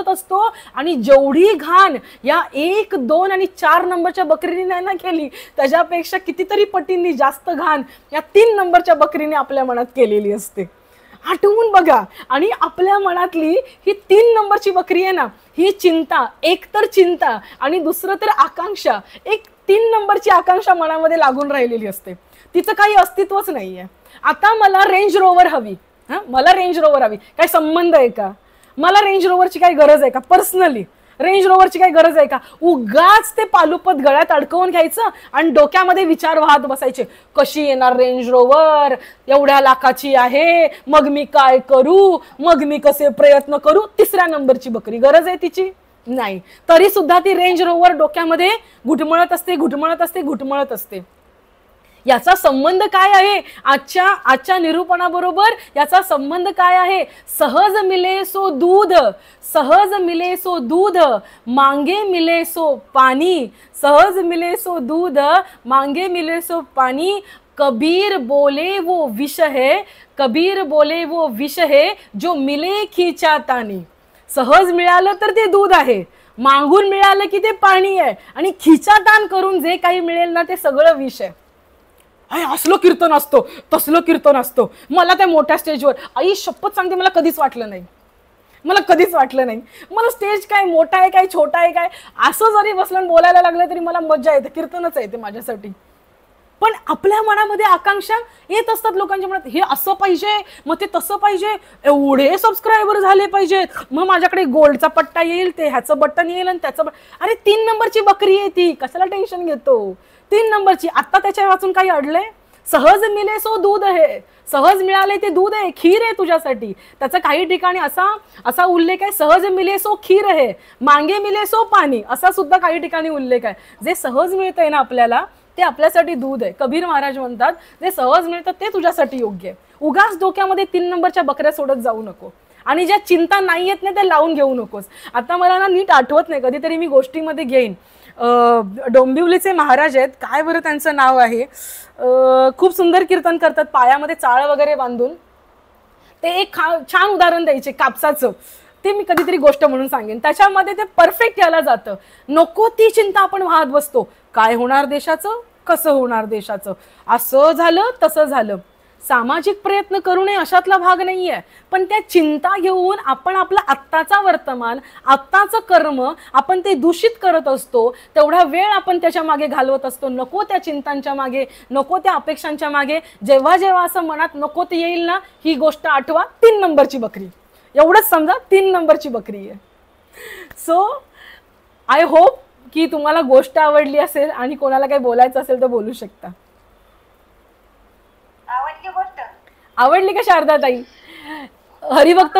असतो. आणि जेवढी घाण या 1, 2 आणि 4 नंबरच्या बकरीने ना केली, त्याच्यापेक्षा कितीतरी पटींनी जास्त घाण या 3 नंबरच्या बकरीने आपल्या मनात केलेली असते. आठवून बघा. आणि आपल्या मनातली ही 3 नंबरची बकरी आहे ना, ही चिंता, एक तर चिंता आणि दुसरं तर आकांक्षा, एक 3 नंबरची आकांक्षा मनामध्ये लागून राहिलेली असते. तिचं काही अस्तित्वच नाहीये. आता मला रेंज रोवर हवी, मला रेंज रोवर हवी, काय संबंध आहे का? मला रेंज रोवरची काही गरज आहे का? पर्सनली रेंज रोवरची काही गरज आहे का? उगाच ते पालुपत गळ्यात अडकवून घ्यायचं आणि डोक्यामध्ये विचार वाहत बसायचे, कशी येणार रेंज रोवर, एवढ्या लाखाची आहे, मग मी काय करू, मग मी कसे प्रयत्न करू. 3ऱ्या नंबरची बकरी, गरज आहे तिची? नाही. तरी सुद्धा ती रेंज रोवर डोक्यामध्ये घुटमळत असते. याचा संबंध काय आहे आजच्या निरूपणाबरोबर? याचा संबंध काय आहे? सहज मिले सो दूध, सहज मिले सो दूध, मांगे मिले सो पानी, सहज मिले सो दूध, मांगे मिले सो पानी, कबीर बोले वो विष है, कबीर बोले वो विष है, जो मिले खिचातानी. सहज मिळालं तर ते दूध आहे, मागून मिळालं की ते पाणी आहे, आणि खिचातान करून जे काही मिळेल ना ते सगळं विष आहे. असलं कीर्तन असतो, तसलं कीर्तन असतो. मला त्या मोठ्या स्टेजवर, आई शपथ सांगते, मला कधीच वाटलं नाही. मला स्टेज काय मोठा आहे काय छोटा आहे काय, असं जरी बसलं बोलायला लागलं तरी मला मज्जा येते. कीर्तनच आहे ते माझ्यासाठी. पण आपल्या मनामध्ये आकांक्षा येत असतात लोकांच्या मनात, हे असं पाहिजे, मग ते तसं पाहिजे, एवढे सबस्क्रायबर झाले पाहिजेत, मग माझ्याकडे गोल्डचा पट्टा येईल, ते ह्याचं बटन येईल आणि त्याचं. अरे 3 नंबरची बकरी आहे ती, कशाला टेन्शन घेतो? 3 नंबरची. आता त्याच्या वाचून काही अडलंय? सहज मिले सो दूध आहे, सहज मिळाले ते दूध आहे, खीर आहे तुझ्यासाठी. त्याचा काही ठिकाणी असा उल्लेख आहे, सहज मिले सो खीर आहे, मांगे मिले सो पाणी, असा सुद्धा काही ठिकाणी उल्लेख आहे. जे सहज मिळतंय ना आपल्याला, ते आपल्यासाठी दूध आहे. कबीर महाराज म्हणतात, जे सहज मिळतं ते तुझ्यासाठी योग्य आहे. उगाच डोक्यामध्ये 3 नंबरच्या बकऱ्या सोडत जाऊ नको, आणि ज्या चिंता नाही येत नाही त्या लावून घेऊ नकोस. आता मला ना नीट आठवत नाही, कधीतरी मी गोष्टीमध्ये घेईन. डोंबिवलीचे महाराज आहेत, काय बरं त्यांचं नाव आहे, खूप सुंदर कीर्तन करतात, पायामध्ये चाळ वगैरे बांधून. ते एक छान उदाहरण द्यायचे कापसाचं, ते मी कधीतरी गोष्ट म्हणून सांगेन. त्याच्यामध्ये ते परफेक्ट याला जातं. नको ती चिंता आपण वाहत बसतो, काय होणार देशाचं, कसं होणार देशाचं, असं झालं तसं झालं. सामाजिक प्रयत्न करू नये अशातला भाग नाहीये, पण त्या चिंता घेऊन आपण आपला आत्ताचा वर्तमान, आत्ताचं कर्म आपण ते दूषित करत असतो. तेवढा वेळ आपण त्याच्या मागे घालवत असतो, नको त्या चिंतांच्या मागे, नको त्या अपेक्षांच्या मागे. जेव्हा जेव्हा असं मनात नको ते येईल ना, ही गोष्ट आठवा, 3 नंबरची बकरी. एवढंच समजा, 3 नंबरची बकरी आहे. सो आय होप की तुम्हाला गोष्ट आवडली असेल, आणि कोणाला काही बोलायचं असेल तर बोलू शकता. आवडली का शारदाताई? हरिभक्त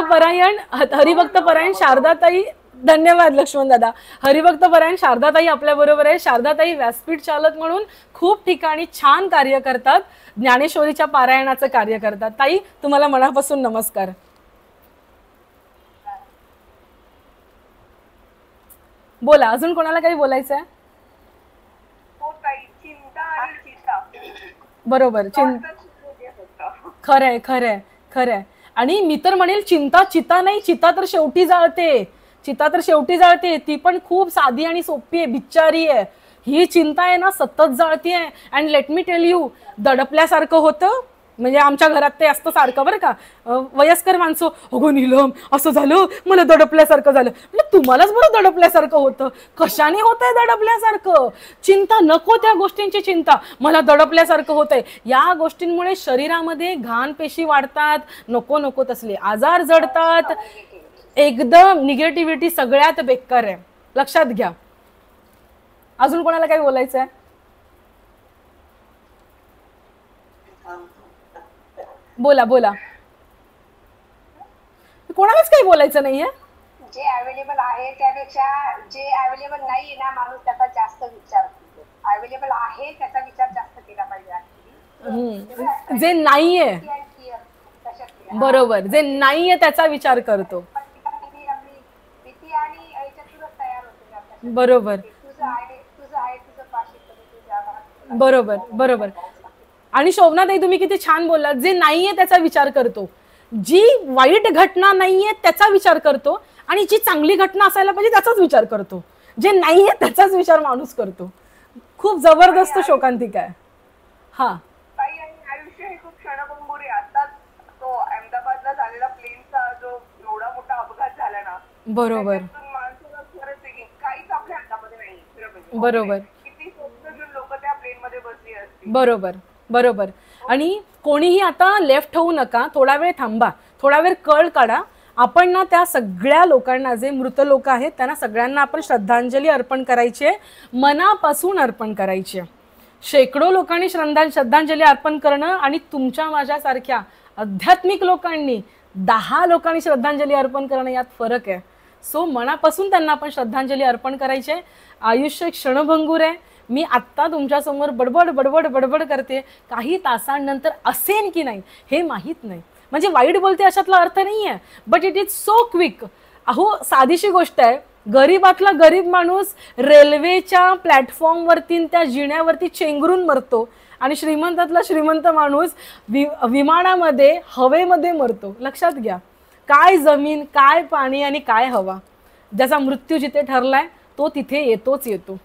परायण शारदाताई धन्यवाद लक्ष्मण दादा. हरिभक्त परायण शारदाताई आपल्या बरोबर आहे. शारदाताई व्यासपीठ चालक म्हणून खूप ठिकाणी छान कार्य करतात, ज्ञानेश्वरीच्या पारायणाचं कार्य करतात. ताई तुम्हाला मनापासून नमस्कार. बोला, अजून कोणाला काही बोलायचं आहे? हो ताई, चिंता आणि चिता बरोबर, खरंय खरंय खरंय. आणि मी तर म्हणेल चिंता चिता नाही, चिता तर शेवटी जाळते, चिता तर शेवटी जाळते. ती पण खूप साधी आणि सोपी आहे, बिचारी आहे. ही चिंता आहे ना सतत जाळतीये. And let me tell you, दडपल्यासारखं होतं. म्हणजे आमच्या घरात ते असतं सारखं बरं का, वयस्कर माणसं, अगं नीलम असं झालं, मला दडपल्यासारखं झालं. म्हणजे तुम्हालाच बरं दडपल्यासारखं होतं, कशाने होतंय दडपल्यासारखं? चिंता नको त्या गोष्टींची चिंता, मला दडपल्यासारखं होतंय. या गोष्टींमुळे शरीरामध्ये घाण पेशी वाढतात, नको नको तसले आजार जडतात. एकदम निगेटिव्हिटी सगळ्यात बेकार आहे, लक्षात घ्या. अजून कोणाला काही बोलायचं आहे? बोला बोला, कोणालाच काही बोलायचं नाहीये. जे अवेलेबल आहे त्यापेक्षा जे अवेलेबल नाहीये ना, माणूस त्याचा जास्त विचार करतो. अवेलेबल आहे त्याचा विचार जास्त केला पाहिजे. जे नाहीये, बरोबर, जे नाहीये त्याचा विचार करतो. भीती आणि याच्यातूनच तयार होते. बरोबर तुझं आहे तुझं पाशी तुझ्या. बरोबर बरोबर. आणि शोभनाताई तुम्ही किती छान बोललात, जे नाहीये त्याचा विचार करतो, जी वाईट घटना नाहीये त्याचा विचार करतो, आणि जी चांगली घटना असायला पाहिजे त्याचाच विचार करतो. जे नाहीये त्याचाच विचार माणूस करतो. खूप जबरदस्त शोकांतिका आहे. हा, आयुष्य हे खूप क्षणभंगुर आहे. आता तो अहमदाबादला झालेला प्लेनचा जो एवढा मोठा अपघात झाला ना, बरोबर माणसाला खरंच आहे की काहीच आपल्या हातामध्ये नाही. बरोबर, किती स्वप्न घेऊन लोक त्या प्लेन मध्ये बसली असतील. बरोबर बरोबर. आणि कोणीही आता लेफ्ट होऊ नका, थोडा वेळ थांबा, थोडा वेळ कळ काढा. आपण ना त्या सगळ्या लोकांना, जे मृत लोक आहेत त्यांना सगळ्यांना आपण श्रद्धांजली अर्पण करायची आहे, मनापासून अर्पण करायची आहे. शेकडो लोकांनी श्रद्धांजली अर्पण करणं आणि तुमच्या माझ्यासारख्या आध्यात्मिक लोकांनी 10 लोकांनी श्रद्धांजली अर्पण करणं यात फरक आहे. सो मनापासून त्यांना आपण श्रद्धांजली अर्पण करायची आहे. आयुष्य क्षणभंगूर आहे. मी आत्ता तुमच्यासमोर बडबड बडबड बडबड करते, काही तासांनंतर असेन की नाही हे माहीत नाही. म्हणजे वाईट बोलते अशातला अर्थ नाही आहे, but it is so quick. अहो साधीशी गोष्ट आहे, गरीबातला गरीब माणूस रेल्वेच्या प्लॅटफॉर्मवरती त्या जिण्यावरती चेंगरून मरतो, आणि श्रीमंतातला श्रीमंत माणूस विमानामध्ये हवेमध्ये मरतो. लक्षात घ्या, काय जमीन, काय पाणी आणि काय हवा. ज्याचा मृत्यू जिथे ठरलाय तो तिथे येतोच येतो.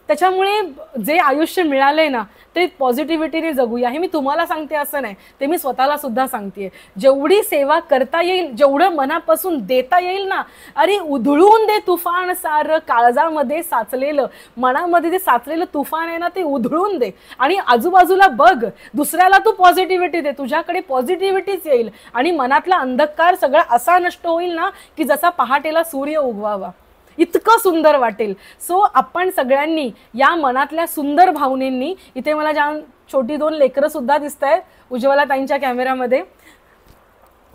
त्याच्यामुळे जे आयुष्य मिळालंय ना ते पॉझिटिव्हिटीने जगूया. हे मी तुम्हाला सांगते असं नाही, ते मी स्वतःला सुद्धा सांगते. जेवढी सेवा करता येईल, जेवढं मनापासून देता येईल ना, अरे उधळून दे तुफान सारं. काळजामध्ये साचलेलं, मनामध्ये जे साचलेलं तुफान आहे ना ते उधळून दे, आणि आजूबाजूला बघ, दुसऱ्याला तू पॉझिटिव्हिटी दे, तुझ्याकडे पॉझिटिव्हिटीच येईल, आणि मनातला अंधकार सगळा असा नष्ट होईल ना की जसा पहाटेला सूर्य उगवावा, इतकं सुंदर वाटेल. सो आपण सगळ्यांनी या मनातल्या सुंदर भावनेंनी, इथे मला छान छोटी 2 लेकरं सुद्धा दिसत आहेत उज्ज्वला ताईंच्या कॅमेरामध्ये.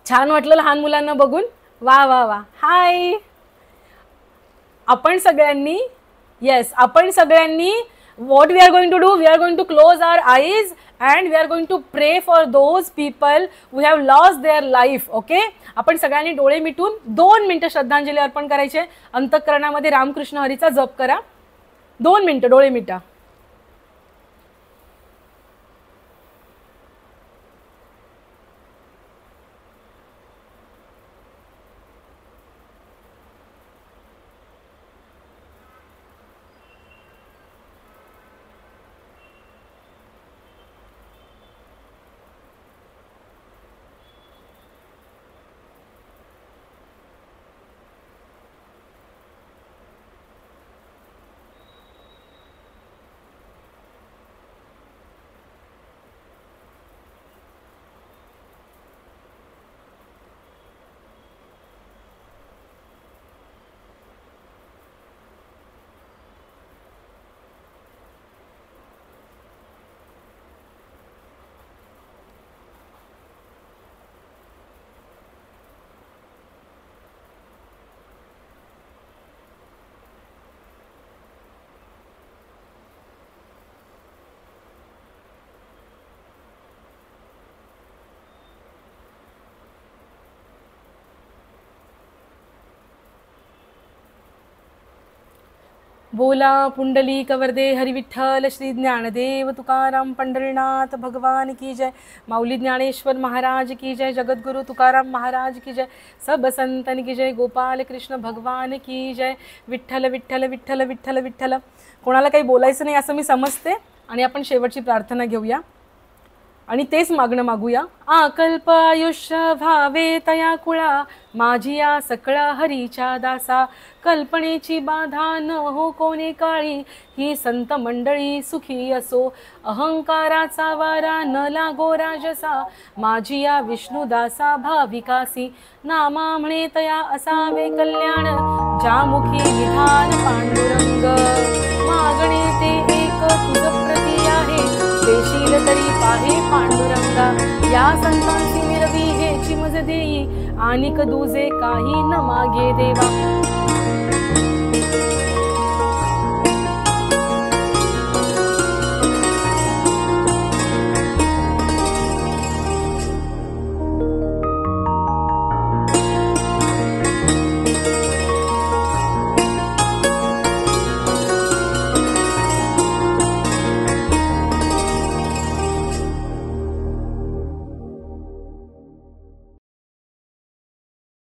छान वाटलं लहान मुलांना बघून. वा वा वा, हाय. आपण सगळ्यांनी, येस, आपण सगळ्यांनी what we are going to do, we are going to close our eyes and we are going to pray for those people who have lost their life. okay, आपण सगळ्यांनी डोळे मिटून 2 मिनिटं श्रद्धांजली अर्पण करायचे. अंतःकरणामध्ये रामकृष्ण हरीचा जप करा. 2 मिनिटं डोळे मिटा. बोला पुंडली कवर्दे हरी विठ्ठल श्री ज्ञानदेव तुकाराम पंढरीनाथ भगवान की जय. माऊली ज्ञानेश्वर महाराज की जय. जगद्गुरु तुकाराम महाराज की जय. सब संतन की जय. गोपाल कृष्ण भगवान की जय. विठ्ठल विठ्ठल विठ्ठल विठ्ठल विठ्ठल. कोणाला काही बोलायचं नाही असं मी समजते आणि आपण शेवटची प्रार्थना घेऊया आणि तेच मागणं मागूया. आकल्प आयुष्य भावे तया कुळा माझी या सकळा हरीच्या दासा. कल्पनेची बाधा न हो कोणी काळी ही संत मंडळी सुखी असो. अहंकाराचा वारा न लागो राजसा माझी या विष्णुदासा भाविकासी. नामा म्हणे तया असावे कल्याण ज्यामुखी विधान पांडुरंग. मागणे ते एक तुझ प्रती आहे देशील तरी पाहे पांडुरंगा. या संतांची मिरवी हेची मज देई आणिक दुजे काही न मागे देवा.